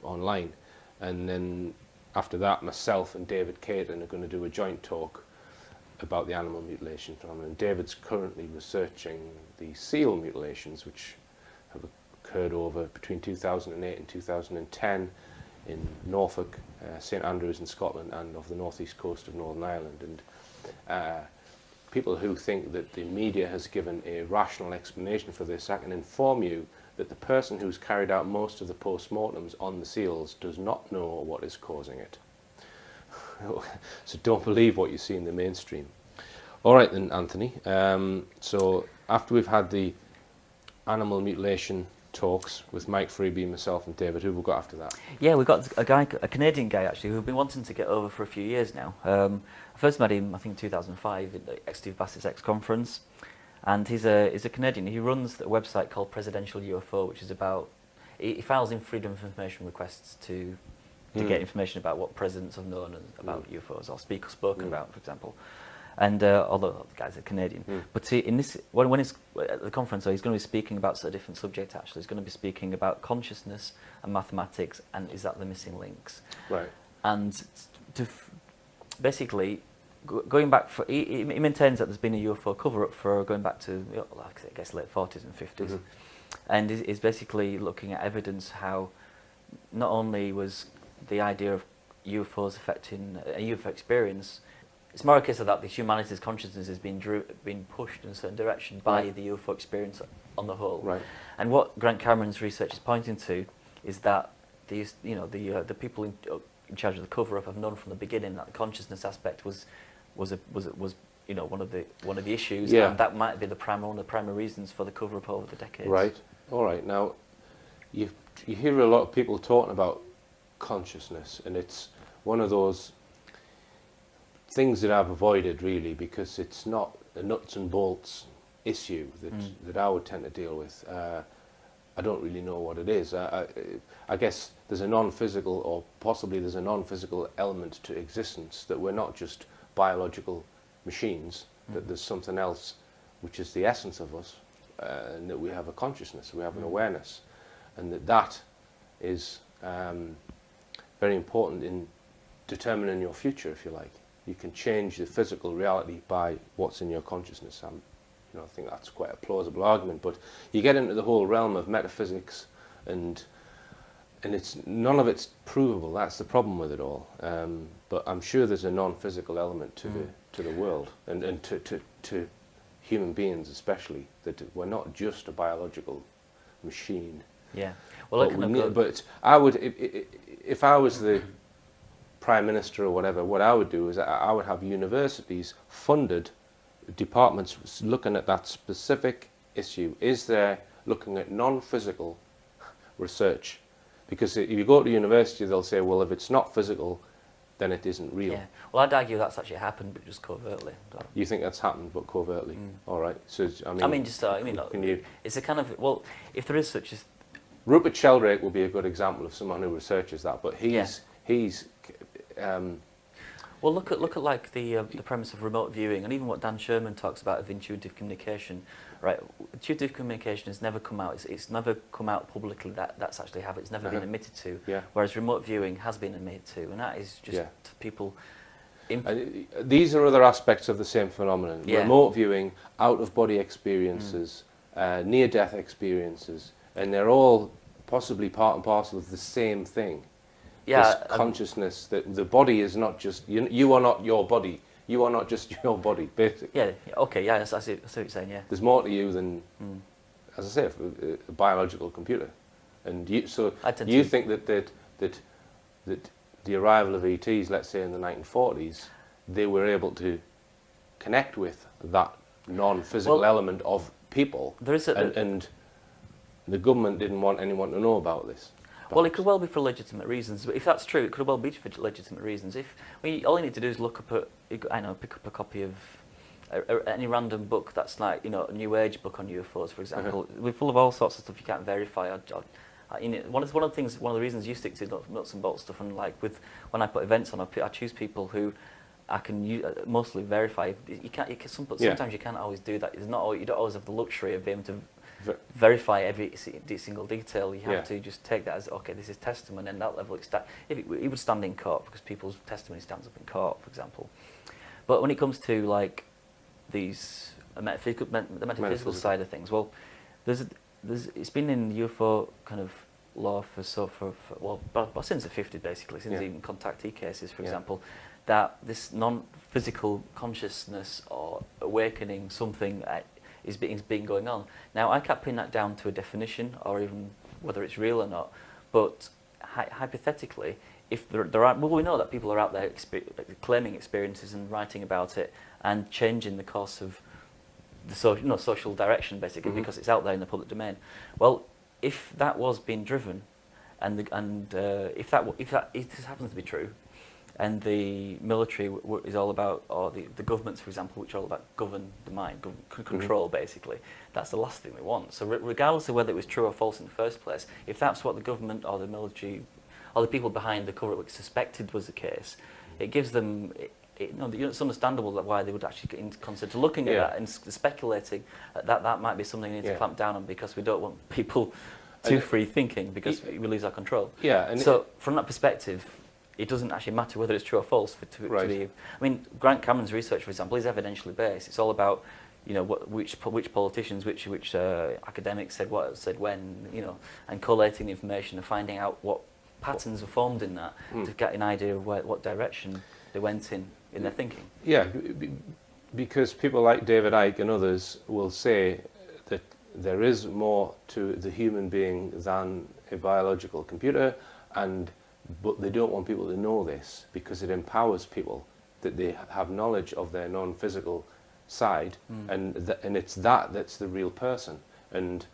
S1: online. And then after that, myself and David Caton are going to do a joint talk about the animal mutilation phenomenon. David's currently researching the seal mutilations, which have occurred over between 2008 and 2010 in Norfolk, St Andrews in Scotland, and off the northeast coast of Northern Ireland. And people who think that the media has given a rational explanation for this, I can inform you that the person who's carried out most of the post-mortems on the seals does not know what is causing it. So don't believe what you see in the mainstream. All right then, Anthony. So after we've had the animal mutilation talks with Mike Freebury, myself and David, who have we got after that?
S8: Yeah, we've got a Canadian guy actually who've been wanting to get over for a few years now. I first met him, I think, in 2005 at the Steve Bassett's X conference. And he's a Canadian. He runs a website called Presidential UFO, which is about, he files in Freedom of Information requests to get information about what presidents have known about UFOs or spoken about, for example. And although the guy's a Canadian, but in this, when he's at the conference, he's going to be speaking about a different subject. Actually, he's going to be speaking about consciousness and mathematics, and is that the missing links? Right. And basically, going back, he maintains that there's been a UFO cover-up for going back to, like I guess, late 40s and 50s, and is basically looking at evidence how not only was the idea of UFOs affecting a UFO experience, it's more a case of that the humanity's consciousness has been pushed in a certain direction by the UFO experience on the whole. Right. And what Grant Cameron's research is pointing to is that these, the people in charge of the cover-up have known from the beginning that the consciousness aspect was one of the issues, and that might be one of the primary reasons for the cover-up over the decades. Right. All right. Now, you hear a lot of people talking about consciousness, and it's one of those things that I've avoided really, because it's not a nuts and bolts issue that I would tend to deal with. I don't really know what it is. I guess there's a non-physical, or possibly there's a non-physical element to existence, that we're not just biological machines, that there's something else which is the essence of us, and that we have a consciousness, we have an awareness, and that is very important in determining your future, if you like.
S1: you can change the physical reality by what's in your consciousness. I think that's quite a plausible argument, but you get into the whole realm of metaphysics, and none of it's provable. That's the problem with it all. But I'm sure there's a non-physical element to the world, and to human beings especially, that we're not just a biological machine.
S8: Yeah. Well,
S1: but I would, if I was the Prime Minister or whatever, what I would do is I would have universities funded, departments looking at that specific issue. Is there looking at non-physical research? Because if you go to university, they'll say, well, if it's not physical, then it isn't real.
S8: Yeah. Well, I'd argue that's actually happened, but just covertly.
S1: You think that's happened, but covertly? All right. So
S8: it's a kind of, well, if there is such a...
S1: Rupert Sheldrake will be a good example of someone who researches that, but he's
S8: well, look at like the premise of remote viewing, and even what Dan Sherman talks about of intuitive communication. Right, intuitive communication has never come out. It's never come out publicly. That's actually happened. It's never been admitted to. Yeah. Whereas remote viewing has been admitted to, and that is just people.
S1: These are other aspects of the same phenomenon. Yeah. Remote viewing, out-of-body experiences, near-death experiences, and they're all possibly part and parcel of the same thing. Yeah, this consciousness that the body is not just you are not your body. You are not just your body, basically.
S8: Yeah. Okay. Yeah. I see what you're saying. Yeah.
S1: There's more to you than, as I say, a biological computer. And you think that the arrival of ETs, let's say in the 1940s, they were able to connect with that non-physical element of people.
S8: There is
S1: and the government didn't want anyone to know about this. Perhaps.
S8: Well, it could well be for legitimate reasons. But if that's true, it could well be for legitimate reasons. All you need to do is look up pick up a copy of any random book that's like a New Age book on UFOs, for example. We're full of all sorts of stuff you can't verify. One of the reasons you stick to nuts and bolts stuff, and like when I put events on, I choose people who I can mostly verify. Sometimes you can't always do that. You don't always have the luxury of being able to verify every single detail. You have to just take that as, okay, this is testimony, and that level it would stand in court, because people's testimony stands up in court, for example. But when it comes to like the metaphysical side of things, well, it's been in UFO kind of law since the 50s, basically, since even contactee cases, for example, that this non-physical consciousness or awakening something is being going on. Now, I can't pin that down to a definition or even whether it's real or not, but hypothetically, if there are, well, we know that people are out there claiming experiences and writing about it and changing the course of the social direction, basically, because it's out there in the public domain. Well, if that was being driven, and if this happens to be true, and the military is all about, or the governments, for example, which are all about govern the mind, control, basically, that's the last thing they want. So regardless of whether it was true or false in the first place, if that's what the government or the military or the people behind the cover suspected was the case, it gives them, it's understandable that why they would actually consider looking at that and speculating that might be something we need to clamp down on, because we don't want people too free thinking, because we lose our control. Yeah. And so from that perspective, it doesn't actually matter whether it's true or false to be. I mean, Grant Cameron's research, for example, is evidentially based. It's all about, which politicians, which academics said what, said when, and collating the information and finding out what patterns are formed in that to get an idea of what direction they went in their thinking. Yeah, because people like David Icke and others will say that there is more to the human being than a biological computer, but they don't want people to know this, because it empowers people that they have knowledge of their non-physical side, and it's that's the real person. And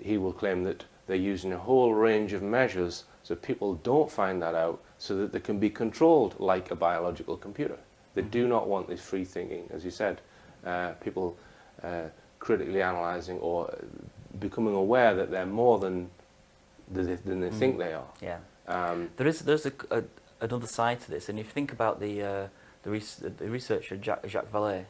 S8: he will claim that they're using a whole range of measures so people don't find that out, so that they can be controlled like a biological computer. They do not want this free thinking, as you said, people critically analysing or becoming aware that they're more than they think they are. Yeah. There's another side to this, and if you think about the the researcher Jacques Vallée,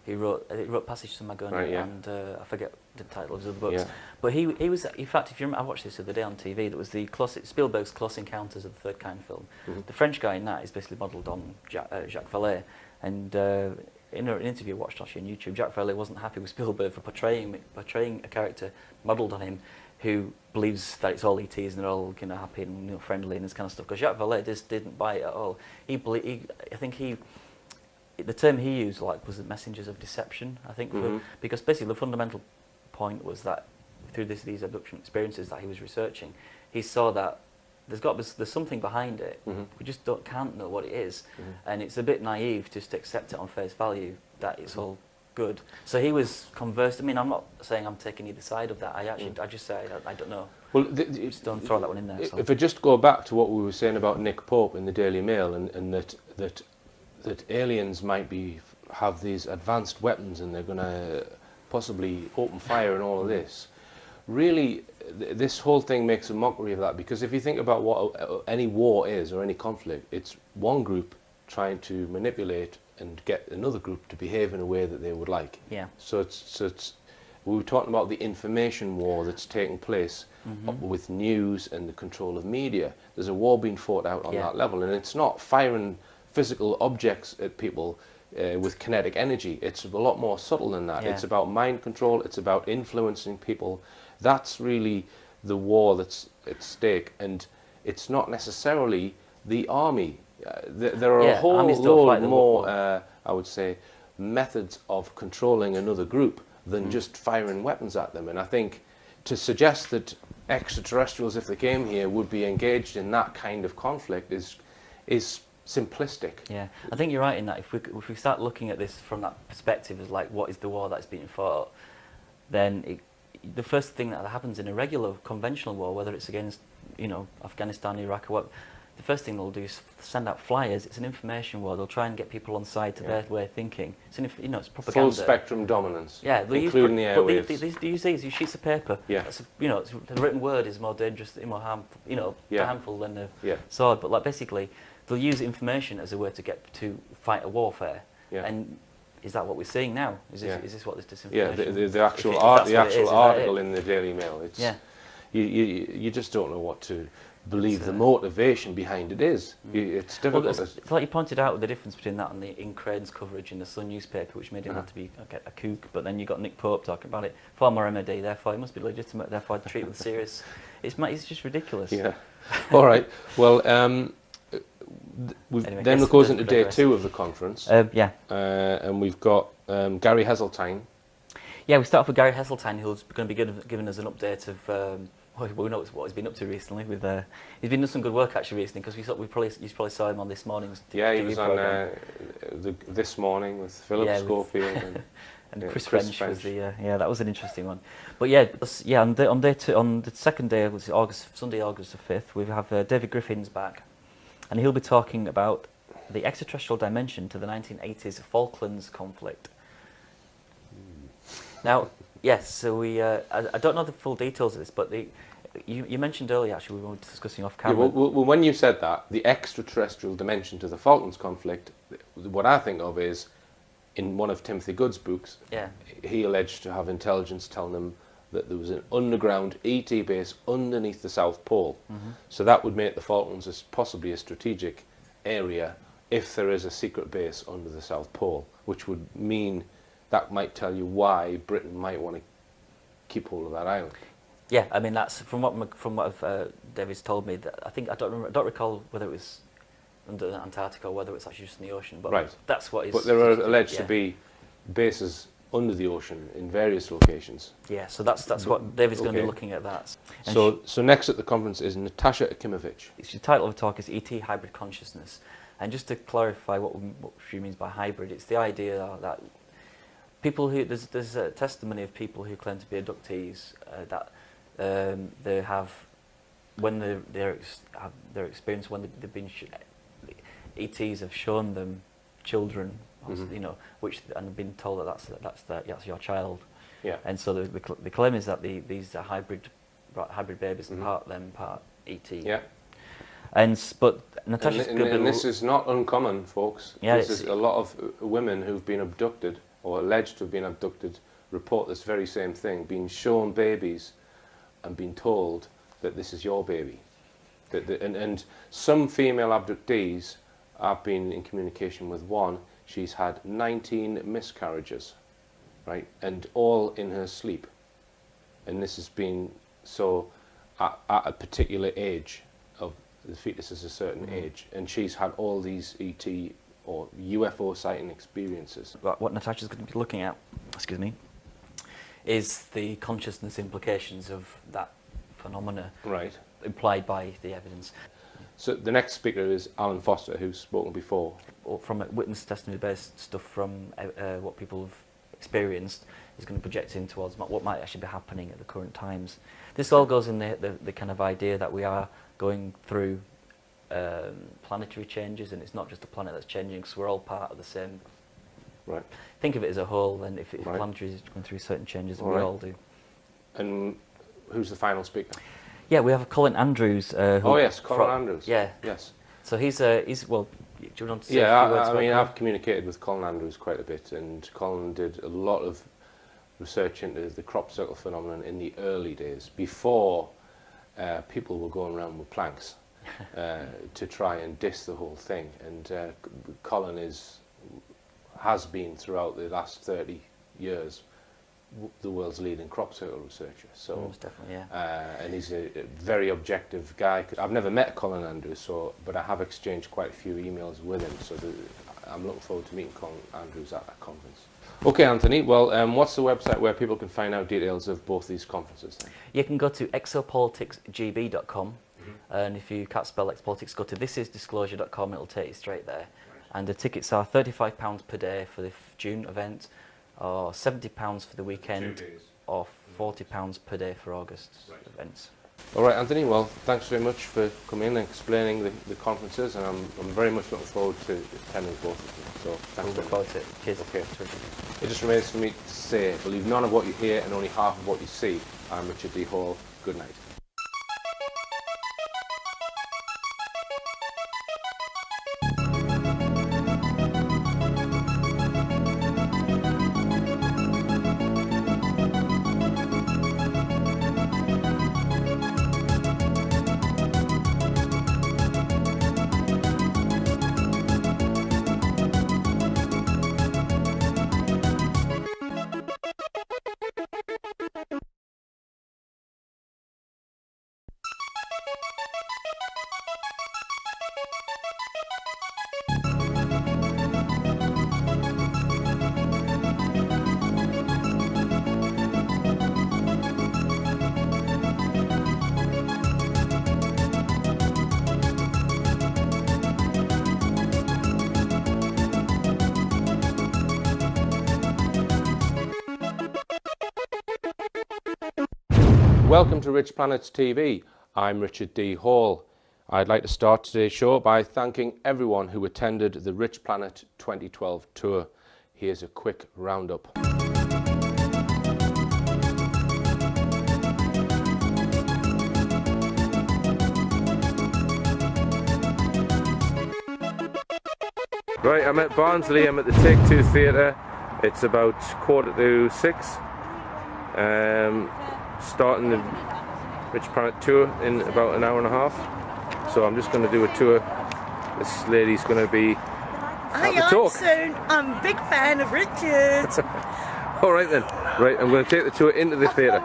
S8: he wrote Passage to Marconi,
S1: Right, yeah.
S8: and I forget the title of his other books.
S1: Yeah.
S8: But he was, in fact, if you remember, I watched this the other day on TV. That was the Spielberg's Close Encounters of the Third Kind film. The French guy in that is basically modelled on Jacques Vallée, and in an interview I watched actually on YouTube, Jacques Vallée wasn't happy with Spielberg for portraying a character modelled on him who believes that it's all ETs and they're all kind of happy and friendly and this kind of stuff. Because Jacques Vallée just didn't buy it at all. I think the term he used was the messengers of deception. I think because basically the fundamental point was that through these abduction experiences that he was researching, he saw that there's something behind it. We just can't know what it is, and it's a bit naive just to accept it on face value that it's all good. So he was conversed. I mean, I'm not saying I'm taking either side of that. I just say I don't know.
S1: Well,
S8: just don't throw that one in there.
S1: If I just go back to what we were saying about Nick Pope in the Daily Mail, and that aliens might have these advanced weapons and they're going to possibly open fire and all of this. Really, this whole thing makes a mockery of that, because if you think about what any war is or any conflict, it's one group trying to manipulate and get another group to behave in a way that they would like.
S8: Yeah.
S1: So we were talking about the information war that's taking place with news and the control of media. There's a war being fought out on that level, and it's not firing physical objects at people with kinetic energy. It's a lot more subtle than that. It's about mind control. It's about influencing people. That's really the war that's at stake, and it's not necessarily the army. There are a whole load more, I would say, methods of controlling another group than just firing weapons at them. And I think to suggest that extraterrestrials, if they came here, would be engaged in that kind of conflict is simplistic.
S8: Yeah, I think you're right in that. If we start looking at this from that perspective as like what is the war that's being fought, then the first thing that happens in a regular conventional war, whether it's against Afghanistan, Iraq, or what, the first thing they'll do is send out flyers. It's an information war. They'll try and get people on side to their way of thinking. It's it's propaganda.
S1: Full spectrum dominance.
S8: Yeah,
S1: including the airwaves.
S8: But they use sheets of paper.
S1: Yeah.
S8: The written word is more dangerous, more harmful, harmful than the sword. But basically, they'll use information as a way to get to fight a warfare. Yeah. And is that what we're seeing now? Is this what this disinformation?
S1: Yeah, the actual article in the Daily Mail. It's you just don't know what to believe the motivation behind it is. It's difficult.
S8: Well, it's like you pointed out, the difference between that and in Crane's coverage in the Sun newspaper, which made him have to be a kook, but then you got Nick Pope talking about it, former MOD, therefore he must be legitimate, therefore I'd treat it with serious. It's just ridiculous. Yeah.
S1: All right. Well, then it goes into day 2 of the conference. And we've got Gary Heseltine. Yeah,
S8: we start off with Gary Heseltine, who's going to be giving us an update of we know what he's been up to recently. He's been doing some good work actually recently, because you probably saw him on this morning's TV
S1: he was program. On This Morning with Philip Schofield
S8: and Chris French was that was an interesting one. But on the second day, which is Sunday, August the 5th, we have David Griffin's back, and he'll be talking about the extraterrestrial dimension to the 1980s Falklands conflict. Now. Yes, so I don't know the full details of this, but you mentioned earlier, actually, we were discussing off camera.
S1: Yeah, well, when you said that, the extraterrestrial dimension to the Falklands conflict, what I think of is, in one of Timothy Good's books, he alleged to have intelligence telling them that there was an underground ET base underneath the South Pole. So that would make the Falklands possibly a strategic area if there is a secret base under the South Pole, which would mean that might tell you why Britain might want to keep hold of that island.
S8: Yeah, I mean that's from what David's told me. That I don't recall whether it was under Antarctica or whether it's actually just in the ocean. But that's what is.
S1: But there are alleged to be bases under the ocean in various locations.
S8: Yeah, so that's what David's going to be looking at that.
S1: And so next at the conference is Natasha Akimovich.
S8: The title of the talk is ET Hybrid Consciousness, and just to clarify what she means by hybrid, it's the idea that people who there's a testimony of people who claim to be abductees that they have when their experience when they've been ETs have shown them children, which and been told that that's your child. Yeah. And so the claim is that these are hybrid babies, part them, part ET.
S1: Yeah.
S8: But Natasha's
S1: and this is not uncommon, folks.
S8: Yeah,
S1: this is a lot of women who've been abducted or alleged to have been abducted report this very same thing, being shown babies and being told that this is your baby. And some female abductees, I've been in communication with one, she's had 19 miscarriages, right, and all in her sleep. And this has been so at a particular age of the fetus is a certain age, and she's had all these ET or UFO sighting experiences.
S8: What Natasha's going to be looking at, excuse me, is the consciousness implications of that phenomena,
S1: right,
S8: implied by the evidence.
S1: So the next speaker is Alan Foster, who's spoken before.
S8: Or from witness testimony-based stuff from what people have experienced, is going to project in towards what might actually be happening at the current times. This all goes in the kind of idea that we are going through planetary changes, and it's not just the planet that's changing, because we're all part of the same.
S1: Right.
S8: Think of it as a whole, and if
S1: Right.
S8: planetary is going through certain changes,
S1: All
S8: we
S1: right.
S8: all do.
S1: And who's the final speaker?
S8: Yeah, we have Colin Andrews.
S1: Oh yes, Colin Andrews.
S8: Yeah.
S1: Yes.
S8: So he's well. Do you want to say
S1: Yeah,
S8: a few words
S1: I
S8: about
S1: mean,
S8: Colin?
S1: I've communicated with Colin Andrews quite a bit, and Colin did a lot of research into the crop circle phenomenon in the early days, before people were going around with planks to try and diss the whole thing. And Colin has been throughout the last 30 years the world's leading crop circle researcher. So
S8: Most definitely, yeah.
S1: and he's a very objective guy. I've never met Colin Andrews, but I have exchanged quite a few emails with him. So I'm looking forward to meeting Colin Andrews at that conference. Okay, Anthony. Well, what's the website where people can find out details of both these conferences then?
S8: You can go to exopoliticsgb.com, and if you can't spell exopolitics, go to thisisdisclosure.com. It'll take you straight there. And the tickets are £35 per day for the June event, or £70 for the weekend,
S1: 2 days.
S8: or £40 per day for August events.
S1: All right, Anthony. Well, thanks very much for coming in and explaining the conferences, and I'm very much looking forward to attending both of them. So thanks
S8: We'll
S1: very
S8: look
S1: much.
S8: forward to it. Cheers.
S1: Okay. It just remains for me to say, believe none of what you hear and only half of what you see. I'm Richard D. Hall. Good night. Welcome to RichPlanet TV. I'm Richard D. Hall. I'd like to start today's show by thanking everyone who attended the RichPlanet 2012 tour. Here's a quick roundup. Right, I'm at Barnsley. I'm at the Take Two Theatre. It's about 6:15. Starting the RichPlanet tour in about an hour and a half. So I'm just going to do a tour. This lady's going to be at the talk.
S2: Soon. I'm a big fan of Richard.
S1: All right then. Right, I'm going to take the tour into the theatre.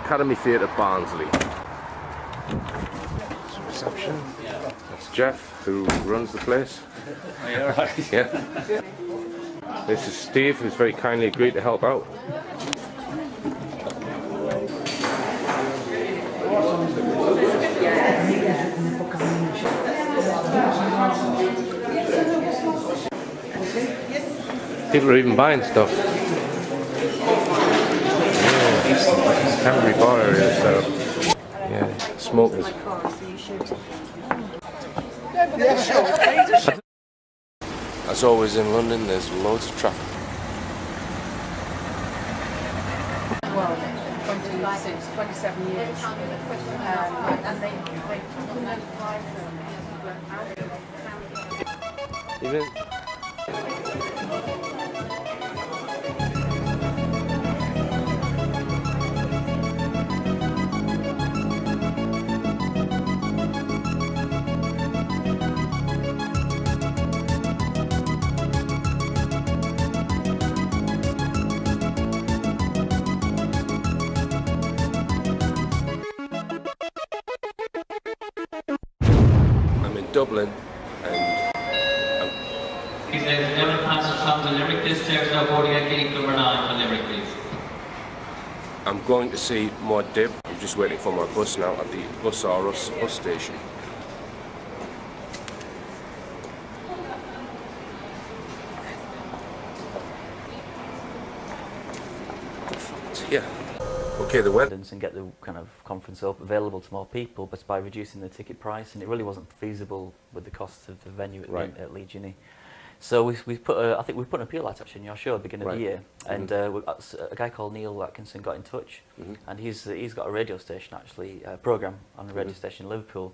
S1: Academy Theatre, Barnsley. That's reception. That's Jeff, who runs the place.
S3: Are you alright?
S1: Yeah. This is Steve, who's very kindly agreed to help out. People are even buying stuff. Yeah, it's Canterbury bar area, so yeah, smokers. As always in London, there's loads of traffic.
S6: Well, 27 years. And they
S1: Even I'm in Dublin, and
S7: Please, ladies and gentlemen, passengers from the Limerick. This stair is now boarding at gate number 9 for Limerick, please.
S1: I'm going to see Maud Dib. I'm just waiting for my bus now at the Bus R Us bus station. Yeah. Okay, the weather.
S8: And get the kind of conference up available to more people, but by reducing the ticket price, and it really wasn't feasible with the cost of the venue at Leeds Uni. So we've put I think we've put an appeal out actually in your show at the beginning of the year, and a guy called Neil Atkinson got in touch, and he's got a radio station actually, a programme on a radio station in Liverpool,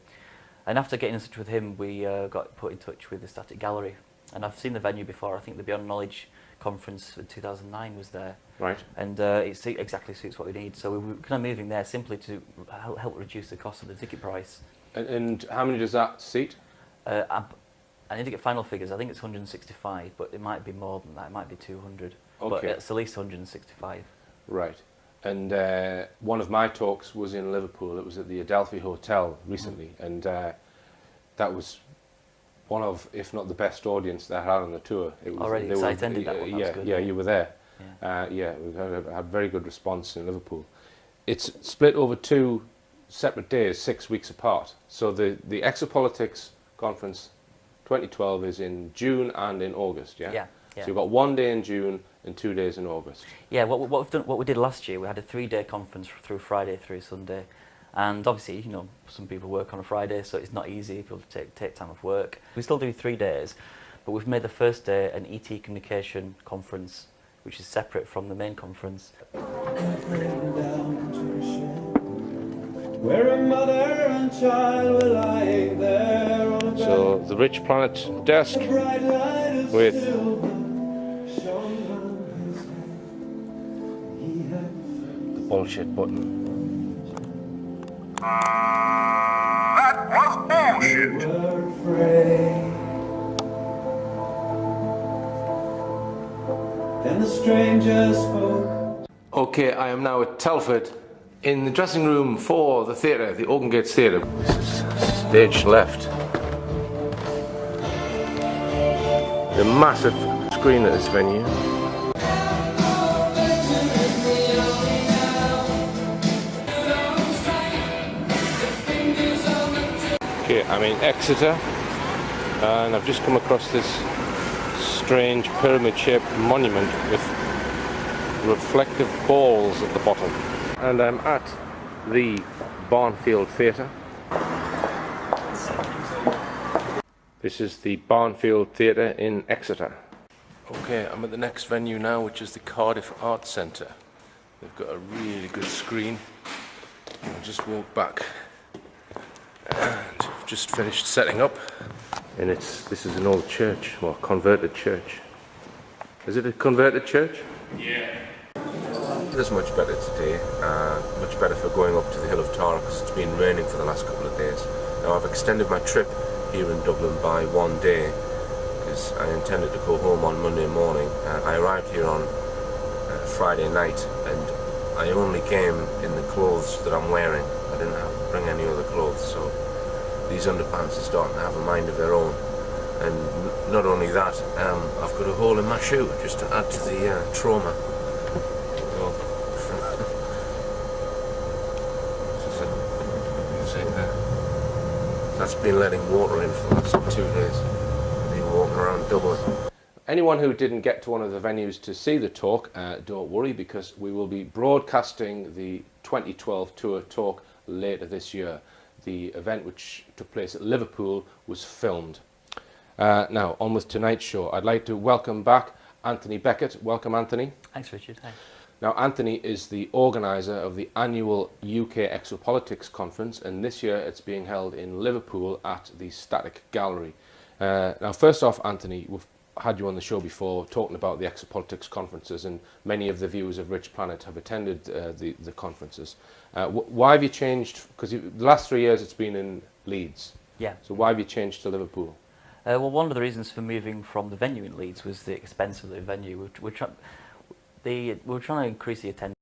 S8: and after getting in touch with him, we got put in touch with the Static Gallery, and I've seen the venue before. I think the Beyond Knowledge conference in 2009 was there, and it exactly suits what we need. So we're kind of moving there simply to help reduce the cost of the ticket price.
S1: And how many does that seat?
S8: I need to get final figures. I think it's 165, but it might be more than that. It might be 200.
S1: Okay.
S8: But it's at least 165.
S1: Right. And one of my talks was in Liverpool. It was at the Adelphi Hotel recently, and that was one of, if not the best audience that I had on the tour. It was
S8: already, I attended that one.
S1: Yeah,
S8: good,
S1: yeah, you were there. Yeah, we had very good response in Liverpool. It's split over 2 separate days, 6 weeks apart. So the Exopolitics conference 2012 is in June and in August, yeah?
S8: Yeah.
S1: So you've got 1 day in June and 2 days in August.
S8: Yeah, what we did last year, we had a 3-day conference through Friday through Sunday. And obviously, you know, some people work on a Friday, so it's not easy. People take time off work. We still do 3 days, but we've made the first day an ET communication conference, which is separate from the main conference.
S4: Where a mother and child were lying there on a bed.
S1: So the RichPlanet desk with the bullshit button.
S5: That was bullshit.
S4: were afraid. Then the stranger spoke.
S1: Okay, I am now at Telford in the dressing room for the theatre, the Oaken Gates Theatre. This is stage left. The massive screen at this venue. Okay, I'm in Exeter, and I've just come across this strange pyramid-shaped monument with reflective balls at the bottom. And I'm at the Barnfield Theatre. This is the Barnfield Theatre in Exeter. Okay, I'm at the next venue now, which is the Cardiff Arts Centre. They've got a really good screen. I'll just walk back. And I've just finished setting up. And this is an old church, or converted church. Is it a converted church?
S3: Yeah.
S1: It is much better today, much better for going up to the Hill of Tara because it's been raining for the last couple of days. Now I've extended my trip here in Dublin by 1 day because I intended to go home on Monday morning. I arrived here on Friday night and I only came in the clothes that I'm wearing. I didn't have to bring any other clothes, so these underpants are starting to have a mind of their own. And not only that, I've got a hole in my shoe just to add to the trauma. That's been letting water in for the last 2 days. I've been walking around Dublin. Anyone who didn't get to one of the venues to see the talk, don't worry, because we will be broadcasting the 2012 tour talk later this year. The event which took place at Liverpool was filmed. Now, on with tonight's show. I'd like to welcome back Anthony Beckett. Welcome, Anthony.
S8: Thanks, Richard. Hi.
S1: Now, Anthony is the organiser of the annual UK Exopolitics conference, and this year it's being held in Liverpool at the Static Gallery. Now, first off, Anthony, we've had you on the show before talking about the Exopolitics conferences, and many of the viewers of RichPlanet have attended the conferences. Why have you changed? Because the last 3 years it's been in Leeds.
S8: Yeah.
S1: So why have you changed to Liverpool?
S8: Well, one of the reasons for moving from the venue in Leeds was the expense of the venue. We're trying to increase the attendance.